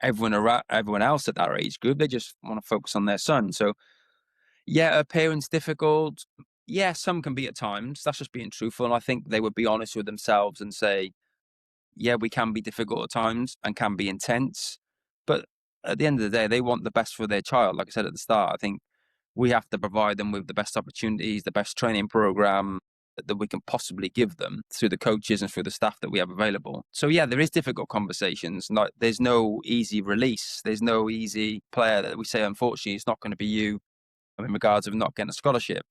everyone else at that age group. They just want to focus on their son. So yeah, are parents difficult? Yeah, some can be at times. That's just being truthful. And I think they would be honest with themselves and say, yeah, we can be difficult at times and can be intense. But at the end of the day, they want the best for their child. Like I said at the start, I think we have to provide them with the best opportunities, the best training program that we can possibly give them through the coaches and through the staff that we have available. So yeah, there is difficult conversations. Like there's no easy release. There's no easy player that we say, unfortunately, it's not going to be you in regards of not getting a scholarship.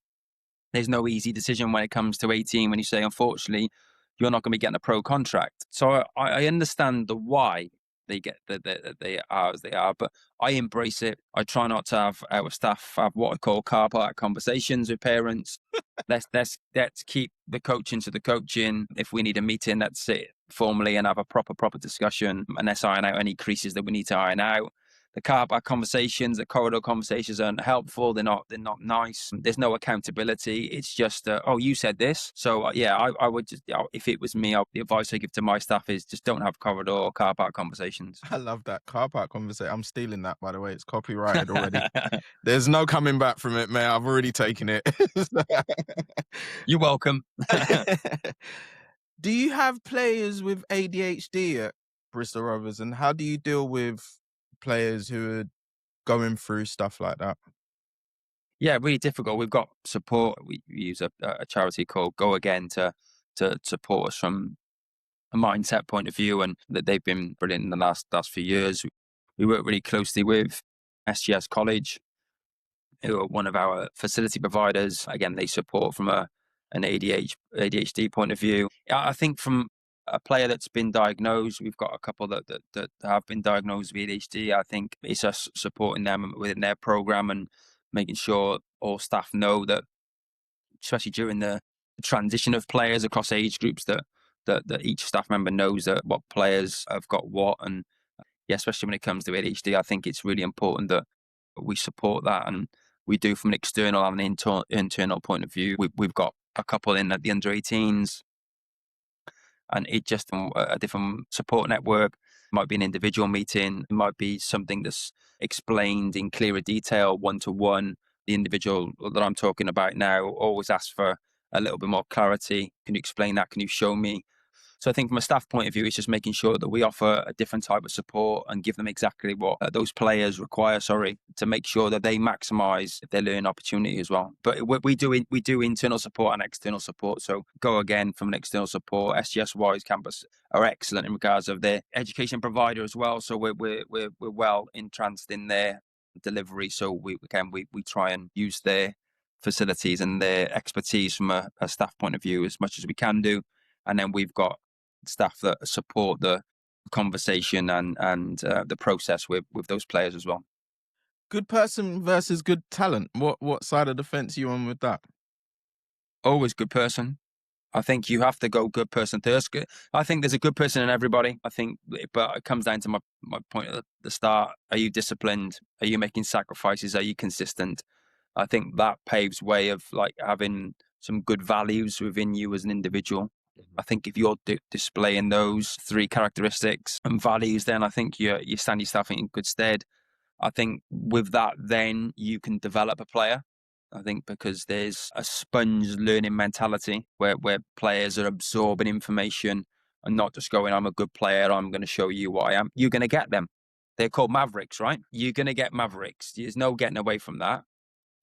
There's no easy decision when it comes to 18 when you say, unfortunately, you're not going to be getting a pro contract. So I understand the why they get that they are as they are, but I embrace it. I try not to have our staff have what I call car park conversations with parents. Let's keep the coaching to the coaching. If we need a meeting, let's sit formally and have a proper discussion, and let's iron out any creases that we need to iron out. The car park conversations, the corridor conversations aren't helpful. They're not nice. There's no accountability. It's just, oh, you said this. So yeah, I would just, if it was me, the advice I give to my staff is just don't have corridor or car park conversations. I love that car park conversation. I'm stealing that, by the way. It's copyrighted already. There's no coming back from it, man. I've already taken it. You're welcome. Do you have players with ADHD at Bristol Rovers, and how do you deal with players who are going through stuff like that? Yeah, really difficult. We've got support. We use a charity called Go Again to support us from a mindset point of view, and that they've been brilliant in the last few years. We work really closely with SGS College, who are one of our facility providers. Again, they support from an ADHD point of view. I think from a player that's been diagnosed, we've got a couple that have been diagnosed with ADHD. I think it's us supporting them within their program and making sure all staff know that, especially during the transition of players across age groups, that each staff member knows that what players have got what. And yeah, especially when it comes to ADHD, I think it's really important that we support that, and we do from an external and an internal point of view. We've got a couple in at the under 18s, and it just a different support network. It might be an individual meeting, it might be something that's explained in clearer detail, one-to-one. The individual that I'm talking about now always asks for a little bit more clarity. Can you explain that? Can you show me? So I think from a staff point of view, it's just making sure that we offer a different type of support and give them exactly what those players require, to make sure that they maximise their learning opportunity as well. But we do internal support and external support. So Go Again from an external support. SGS Wise Campus are excellent in regards of their education provider as well. So we're well entranced in their delivery. So we try and use their facilities and their expertise from a staff point of view as much as we can do. And then we've got staff that support the conversation and the process with those players as well. Good person versus good talent. What side of the fence are you on with that? Always good person. I think you have to go good person first. I think there's a good person in everybody. I think, but it comes down to my point at the start. Are you disciplined? Are you making sacrifices? Are you consistent? I think that paves way of like having some good values within you as an individual. I think if you're displaying those three characteristics and values, then I think you stand yourself in good stead. I think with that, then you can develop a player. I think because there's a sponge learning mentality where players are absorbing information and not just going, I'm a good player, I'm going to show you what I am. You're going to get them. They're called mavericks, right? You're going to get mavericks. There's no getting away from that.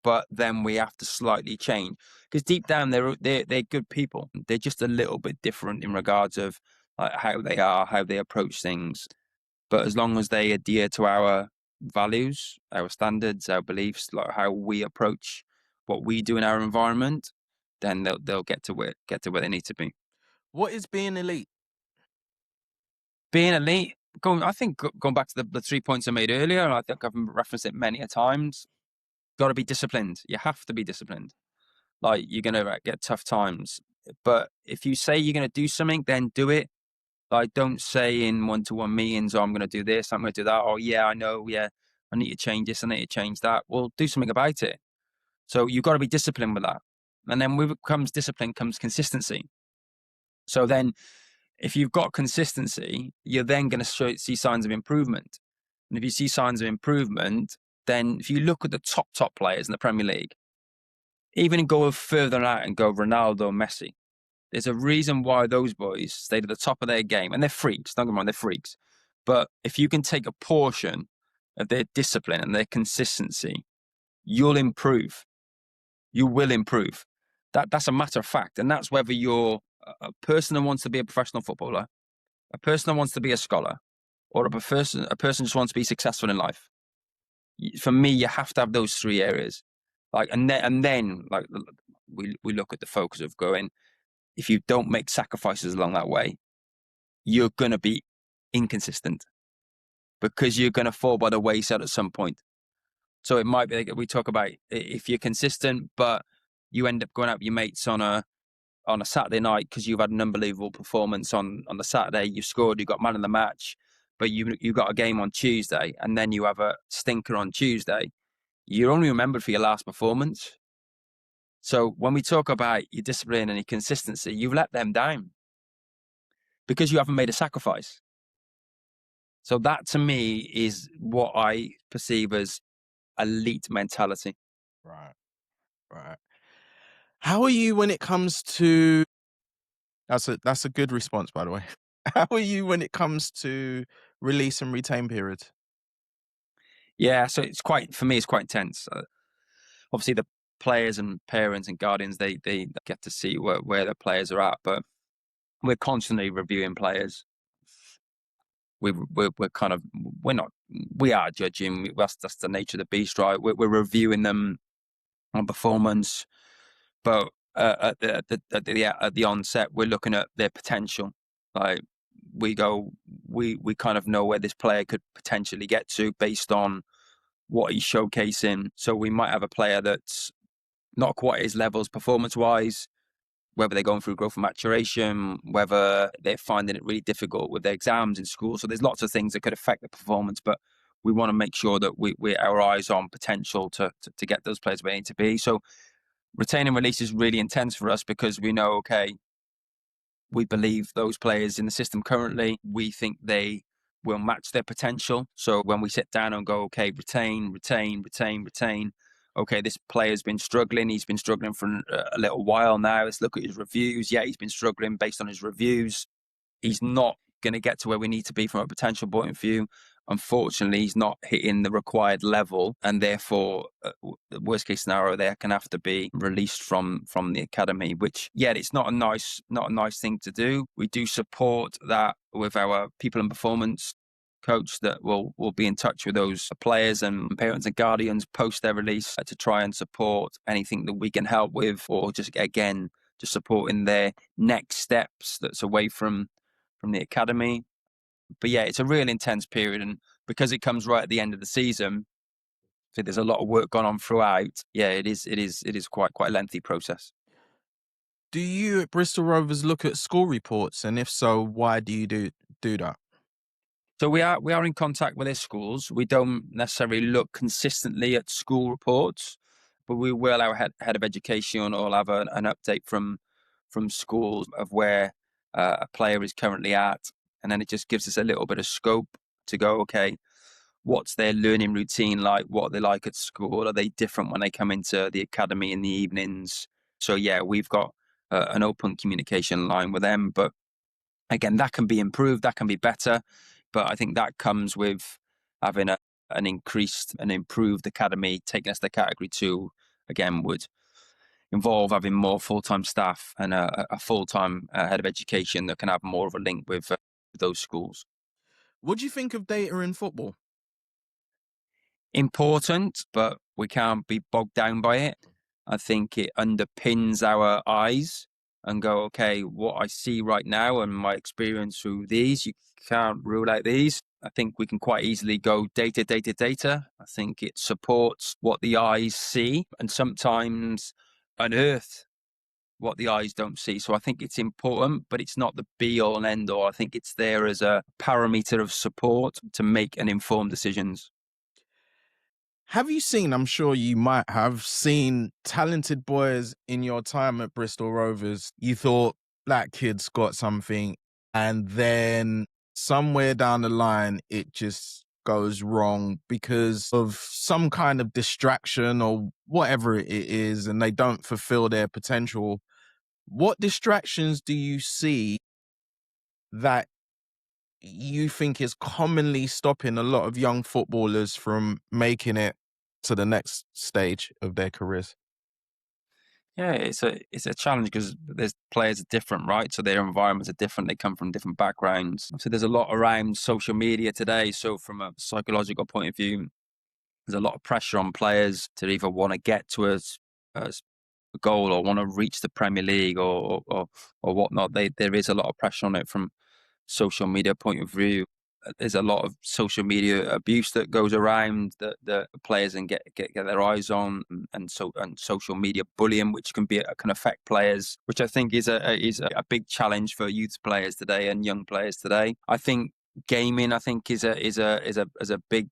But then we have to slightly change, because deep down they're good people. They're just a little bit different in regards of how they are, how they approach things. But as long as they adhere to our values, our standards, our beliefs, like how we approach what we do in our environment, then they'll get to where they need to be. What is being elite? Being elite, going back to the 3 points I made earlier, and I think I've referenced it many a times. Got to be disciplined. You have to be disciplined. Like, you're going to get tough times. But if you say you're going to do something, then do it. Like, don't say in one-to-one meetings, oh, I'm going to do this, I'm going to do that. Oh, yeah, I know. Yeah, I need to change this. I need to change that. Well, do something about it. So you've got to be disciplined with that. And then with discipline comes consistency. So then if you've got consistency, you're then going to see signs of improvement. And if you see signs of improvement, then if you look at the top players in the Premier League, even go further out and go Ronaldo, Messi, there's a reason why those boys stayed at the top of their game. And they're freaks, don't get me wrong, they're freaks. But if you can take a portion of their discipline and their consistency, you'll improve. You will improve. That's a matter of fact. And that's whether you're a person that wants to be a professional footballer, a person that wants to be a scholar, or a person just wants to be successful in life. For me, you have to have those three areas. Like, and then like we look at the focus of going, if you don't make sacrifices along that way, you're going to be inconsistent because you're going to fall by the wayside at some point. So it might be like we talk about if you're consistent, but you end up going out with your mates on a Saturday night because you've had an unbelievable performance on the Saturday, you scored, you got man of the match, but you got a game on Tuesday, and then you have a stinker on Tuesday. You're only remembered for your last performance. So when we talk about your discipline and your consistency, you've let them down because you haven't made a sacrifice. So that to me is what I perceive as elite mentality. Right. How are you when it comes to... That's a good response, by the way. How are you when it comes to release and retain periods? Yeah, so for me, it's quite intense. Obviously, the players and parents and guardians, they get to see where the players are at, but we're constantly reviewing players. We are judging. That's the nature of the beast, right? We're reviewing them on performance, but at the onset, we're looking at their potential. Like we kind of know where this player could potentially get to based on what he's showcasing. So we might have a player that's not quite his levels performance-wise, whether they're going through growth and maturation, whether they're finding it really difficult with their exams in school. So there's lots of things that could affect the performance, but we want to make sure that we're our eyes on potential to get those players where they need to be. So retain and release is really intense for us because we know, okay, we believe those players in the system currently, we think they will match their potential. So when we sit down and go, okay, retain. Okay, this player's been struggling. He's been struggling for a little while now. Let's look at his reviews. Yeah, he's been struggling based on his reviews. He's not going to get to where we need to be from a potential point of view. Unfortunately, he's not hitting the required level, and therefore, the worst case scenario, there can have to be released from the academy. Which, yeah, it's not a nice thing to do. We do support that with our people and performance coach that will be in touch with those players and parents and guardians post their release to try and support anything that we can help with, or just supporting their next steps that's away from the academy. But yeah, it's a real intense period, and because it comes right at the end of the season, so there's a lot of work gone on throughout. Yeah, it is quite a lengthy process. Do you at Bristol Rovers look at school reports, and if so, why do you do that? So we are in contact with their schools. We don't necessarily look consistently at school reports, but we will. Our head of education or have an update from schools of where a player is currently at, and then it just gives us a little bit of scope to go, okay, what's their learning routine like? What are they like at school? Are they different when they come into the academy in the evenings? So yeah, we've got an open communication line with them, but again, that can be improved, that can be better. But I think that comes with having an increased and improved academy. Taking us to category 2, again, would involve having more full-time staff and a full-time head of education that can have more of a link with those schools. What do you think of data in football? Important, but we can't be bogged down by it. I think it underpins our eyes and go, okay, what I see right now and my experience through these, you can't rule out these. I think we can quite easily go data. I think it supports what the eyes see and sometimes unearth what the eyes don't see. So I think it's important, but it's not the be all and end all. I think it's there as a parameter of support to make and informed decisions. Have you seen, I'm sure you might have seen talented boys in your time at Bristol Rovers. You thought that kid's got something, and then somewhere down the line, it just goes wrong because of some kind of distraction or whatever it is, and they don't fulfill their potential. What distractions do you see that you think is commonly stopping a lot of young footballers from making it to the next stage of their careers? Yeah, it's a challenge because there's players are different, right? So their environments are different. They come from different backgrounds. So there's a lot around social media today. So from a psychological point of view, there's a lot of pressure on players to either want to get to a goal or want to reach the Premier League or whatnot. There is a lot of pressure on it from social media point of view. There's a lot of social media abuse that goes around that the players and get their eyes on, and social media bullying, which can affect players, which I think is a big challenge for youth players today and young players today. I think gaming, is a big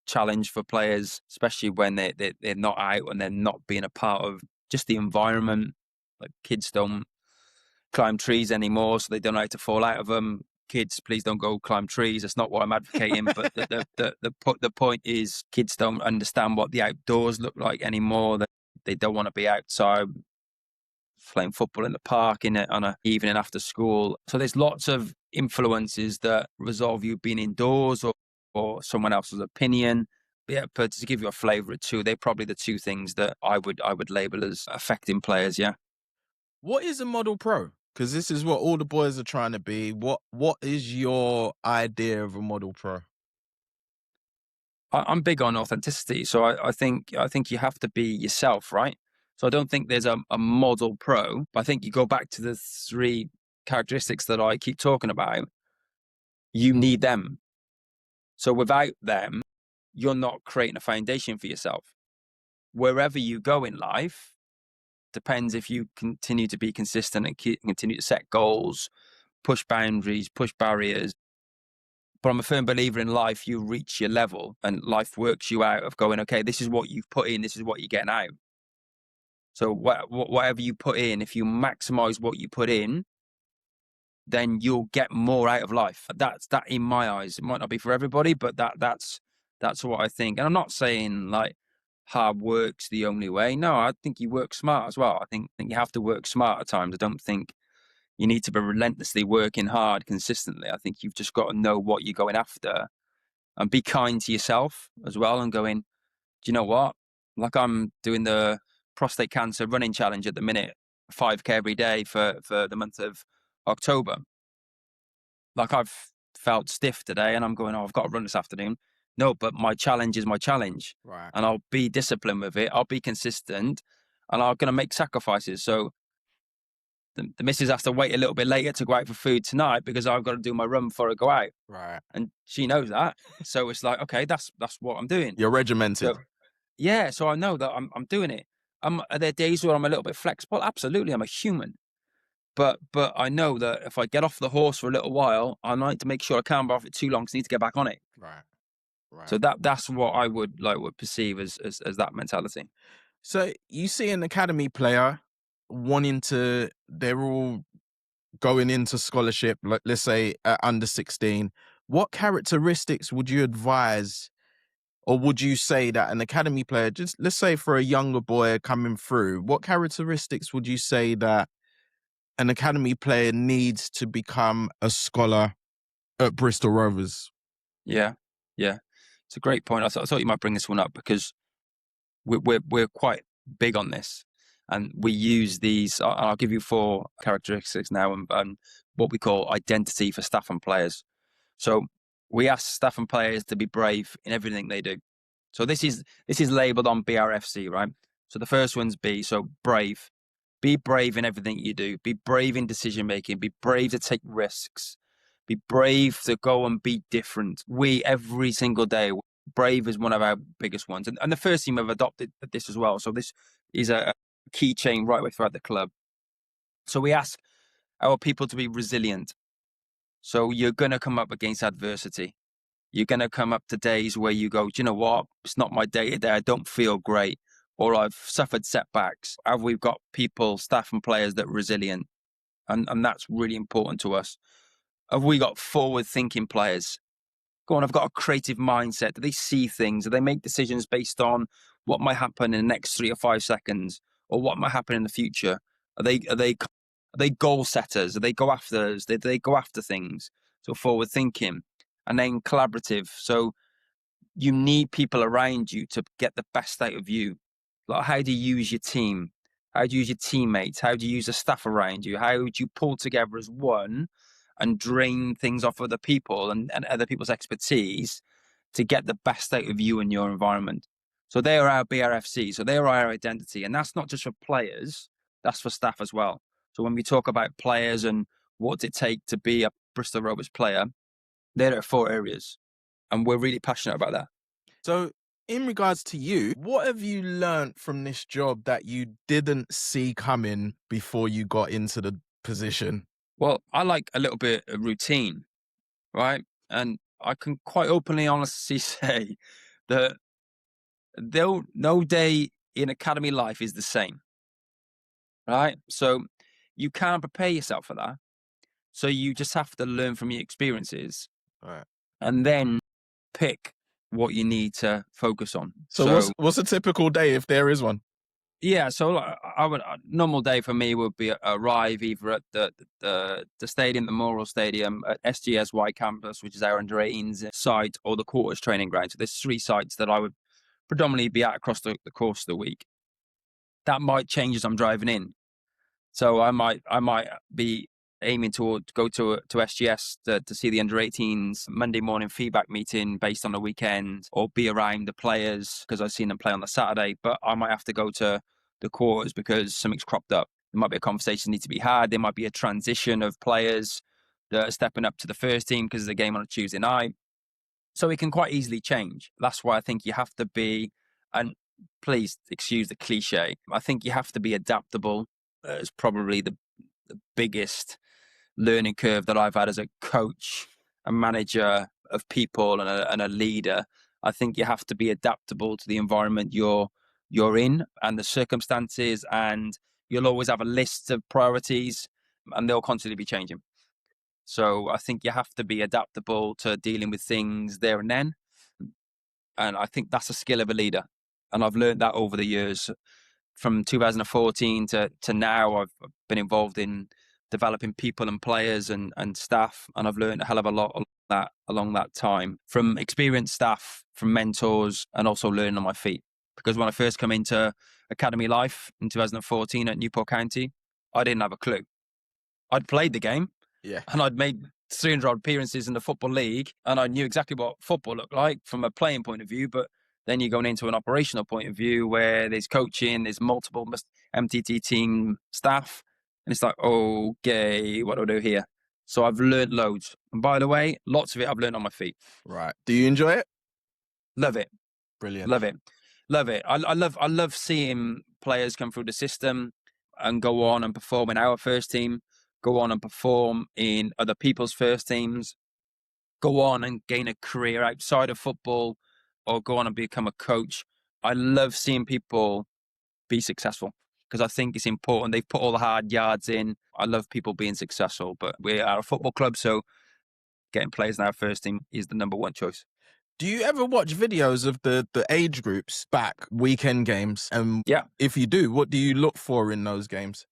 challenge for players, especially when they're not out and they're not being a part of just the environment. Like kids don't climb trees anymore, so they don't know how to fall out of them. Kids, please don't go climb trees. That's not what I'm advocating. But the point is, kids don't understand what the outdoors look like anymore. They don't want to be outside playing football in the park on an evening after school. So there's lots of influences that resolve you being indoors or someone else's opinion. Yeah, but to give you a flavour of two, they're probably the two things that I would label as affecting players. Yeah. What is a model pro? Because this is what all the boys are trying to be. What is your idea of a model pro? I'm big on authenticity, so I think you have to be yourself, right? So I don't think there's a model pro, but I think you go back to the three characteristics that I keep talking about. You need them. So without them, you're not creating a foundation for yourself. Wherever you go in life, depends if you continue to be consistent and continue to set goals, push boundaries, push barriers. But I'm a firm believer in life, you reach your level and life works you out of going, okay, this is what you've put in, this is what you're getting out. So whatever you put in, if you maximize what you put in, then you'll get more out of life. That's that in my eyes. It might not be for everybody, but that's what I think. And I'm not saying like hard work's the only way. No, I think you work smart as well. I think you have to work smart at times. I don't think you need to be relentlessly working hard consistently. I think you've just got to know what you're going after and be kind to yourself as well and going, do you know what? Like I'm doing the prostate cancer running challenge at the minute, 5K every day for the month of October. Like I've felt stiff today and I'm going, oh, I've got to run this afternoon. No, but my challenge is my challenge. Right. And I'll be disciplined with it. I'll be consistent and I'm going to make sacrifices. So the missus has to wait a little bit later to go out for food tonight because I've got to do my run before I go out. Right. And she knows that. So it's like, okay, that's what I'm doing. You're regimented. So, yeah, so I know that I'm doing it. Are there days where I'm a little bit flexible? Absolutely, I'm a human. But I know that if I get off the horse for a little while, I like to make sure I can't be off it too long because I need to get back on it. Right. Right. So that's what I would perceive as that mentality. So you see an academy player they're all going into scholarship, like let's say at under 16. What characteristics would you advise, or would you say that an academy player, just let's say for a younger boy coming through, what characteristics would you say that an academy player needs to become a scholar at Bristol Rovers? Yeah. It's a great point. I thought you might bring this one up because we're quite big on this, and we use these. I'll give you 4 characteristics now, and what we call identity for staff and players. So we ask staff and players to be brave in everything they do. So this is labelled on BRFC, right? So the first one's B. So brave. Be brave in everything you do. Be brave in decision making. Be brave to take risks. Be brave to go and be different. We, every single day, brave is one of our biggest ones. And the first team have adopted this as well. So this is a key chain right way throughout the club. So we ask our people to be resilient. So you're going to come up against adversity. You're going to come up to days where you go, do you know what? It's not my day today. I don't feel great. Or I've suffered setbacks. Have we got people, staff and players that are resilient? And that's really important to us. Have we got forward-thinking players? Go on, I've got a creative mindset. Do they see things? Do they make decisions based on what might happen in the next 3 or 5 seconds, or what might happen in the future? Are they goal setters? Do they go after us? Do they go after things? So forward thinking, and then collaborative. So you need people around you to get the best out of you. Like, how do you use your team? How do you use your teammates? How do you use the staff around you? How do you pull together as one and drain things off other people and other people's expertise to get the best out of you and your environment? So they are our BRFC. So they are our identity. And that's not just for players, that's for staff as well. So when we talk about players and what does it take to be a Bristol Rovers player, there are 4 areas. And we're really passionate about that. So in regards to you, what have you learned from this job that you didn't see coming before you got into the position? Well, I like a little bit of routine, right? And I can quite openly, honestly say that no day in academy life is the same, right? So you can't prepare yourself for that. So you just have to learn from your experiences, Right. and then pick what you need to focus on. So what's a typical day if there is one? Yeah, so a normal day for me would be arrive either at the stadium, the Memorial Stadium, at SGSY campus, which is our under-18s site, or the quarters training ground. So there's 3 sites that I would predominantly be at across the course of the week. That might change as I'm driving in. So I might be aiming to go to SGS to see the under-18s Monday morning feedback meeting based on the weekend, or be around the players because I've seen them play on the Saturday. But I might have to go to the quarters because something's cropped up. There might be a conversation need to be had. There might be a transition of players that are stepping up to the first team because there's a game on a Tuesday night. So it can quite easily change. That's why I think you have to be, and please excuse the cliche, I think you have to be adaptable. It's probably the biggest learning curve that I've had as a coach, a manager of people, and a leader. I think you have to be adaptable to the environment you're in and the circumstances, and you'll always have a list of priorities, and they'll constantly be changing. So I think you have to be adaptable to dealing with things there and then. And I think that's a skill of a leader. And I've learned that over the years. From 2014 to now, I've been involved in developing people and players and staff. And I've learned a hell of a lot along that time, from experienced staff, from mentors, and also learning on my feet. Because when I first come into academy life in 2014 at Newport County, I didn't have a clue. I'd played the game. Yeah. And I'd made 300 odd appearances in the Football League, and I knew exactly what football looked like from a playing point of view. But then you're going into an operational point of view where there's coaching, there's multiple MTT team staff, and it's like, okay, what do I do here? So I've learned loads. And by the way, lots of it I've learned on my feet. Right. Do you enjoy it? Love it. Brilliant. Love it. Love it. I love seeing players come through the system and go on and perform in our first team, go on and perform in other people's first teams, go on and gain a career outside of football, or go on and become a coach. I love seeing people be successful because I think it's important. They've put all the hard yards in. I love people being successful, but we are a football club, so getting players in our first team is the number one choice. Do you ever watch videos of the age groups back, weekend games? And Yeah. If you do, what do you look for in those games?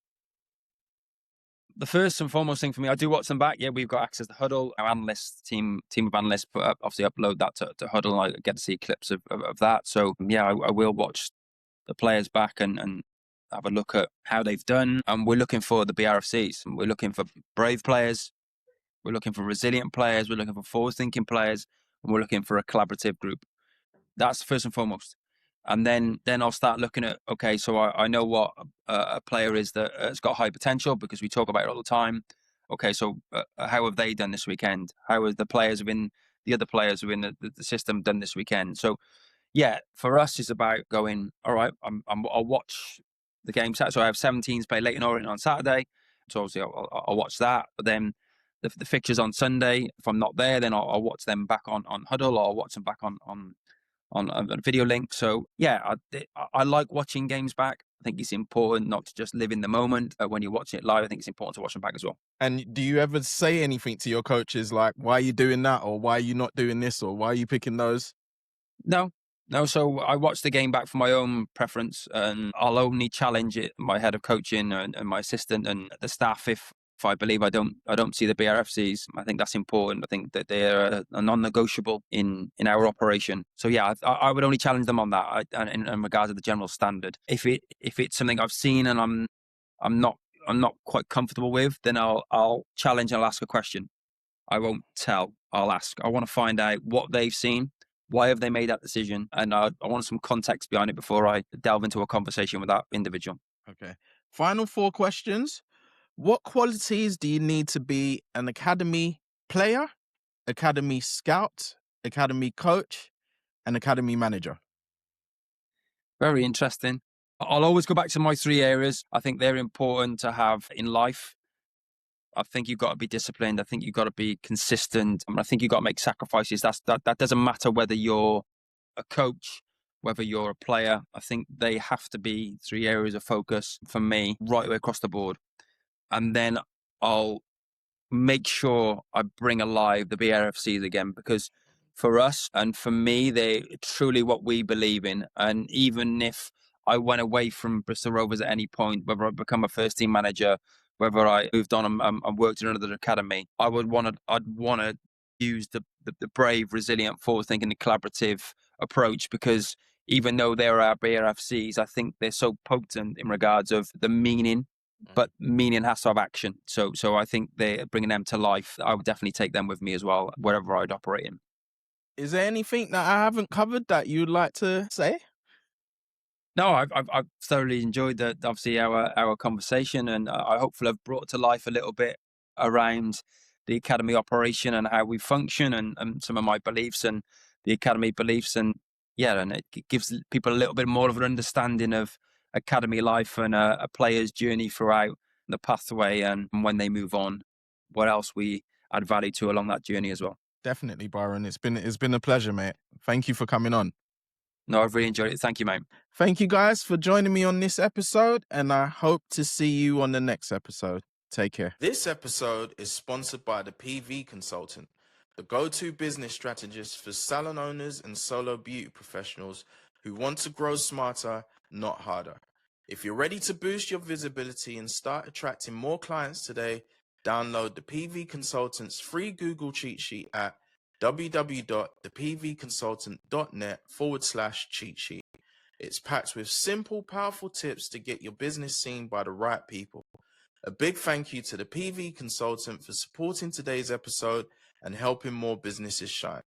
The first and foremost thing for me, I do watch them back. Yeah, we've got access to Huddle. Our analysts, team of analysts, obviously upload that to Huddle, and I get to see clips of that. So yeah, I will watch the players back and have a look at how they've done. And we're looking for the BRFCs. We're looking for brave players. We're looking for resilient players. We're looking for forward-thinking players. And we're looking for a collaborative group. That's first and foremost. And then I'll start looking at, okay, so I know what a player is that has got high potential because we talk about it all the time. Okay, so how have they done this weekend? How have the other players within the system done this weekend? So, yeah, for us, it's about going, all right, I'll watch the game. So I have 17s play Leyton Orient on Saturday. So obviously I'll watch that. But then the fixtures on Sunday, if I'm not there, then I'll watch them back on Huddle, or I'll watch them back on a video link. So yeah, I like watching games back. I think it's important not to just live in the moment when you're watching it live. I think it's important to watch them back as well. And do you ever say anything to your coaches like, why are you doing that? Or why are you not doing this? Or why are you picking those? No. So I watch the game back for my own preference, and I'll only challenge it, my head of coaching and my assistant and the staff if I believe I don't see the BRFCs. I think that's important. I think that they're a non-negotiable in our operation. So yeah, I would only challenge them on that in regards to the general standard. If it's something I've seen and I'm not quite comfortable with, then I'll challenge and I'll ask a question. I won't tell. I'll ask. I want to find out what they've seen. Why have they made that decision? And I want some context behind it before I delve into a conversation with that individual. Okay. Final 4 questions. What qualities do you need to be an academy player, academy scout, academy coach, and academy manager? Very interesting. I'll always go back to my 3 areas. I think they're important to have in life. I think you've got to be disciplined. I think you've got to be consistent. I think you've got to make sacrifices. That doesn't matter whether you're a coach, whether you're a player. I think they have to be 3 areas of focus for me right away across the board. And then I'll make sure I bring alive the BRFCs again, because for us and for me, they're truly what we believe in. And even if I went away from Bristol Rovers at any point, whether I become a first team manager, whether I moved on and worked in another academy, I'd want to use the brave, resilient, forward-thinking, and collaborative approach, because even though they're our BRFCs, I think they're so potent in regards of the meaning, but meaning has to have action. So I think they're bringing them to life. I would definitely take them with me as well, wherever I'd operate in. Is there anything that I haven't covered that you'd like to say? No, I've thoroughly enjoyed obviously our conversation, and I hopefully I've brought to life a little bit around the academy operation and how we function, and some of my beliefs and the academy beliefs, and it gives people a little bit more of an understanding of academy life and a player's journey throughout the pathway, and when they move on, what else we add value to along that journey as well. Definitely, Byron. It's been a pleasure, mate. Thank you for coming on. No, I've really enjoyed it. Thank you, mate. Thank you guys for joining me on this episode, and I hope to see you on the next episode. Take care. This episode is sponsored by the PV Consultant, the go-to business strategist for salon owners and solo beauty professionals who want to grow smarter, not harder. If you're ready to boost your visibility and start attracting more clients today, download the PV Consultant's free Google cheat sheet at www.thepvconsultant.net/cheat sheet. It's packed with simple, powerful tips to get your business seen by the right people. A big thank you to the PV Consultant for supporting today's episode and helping more businesses shine.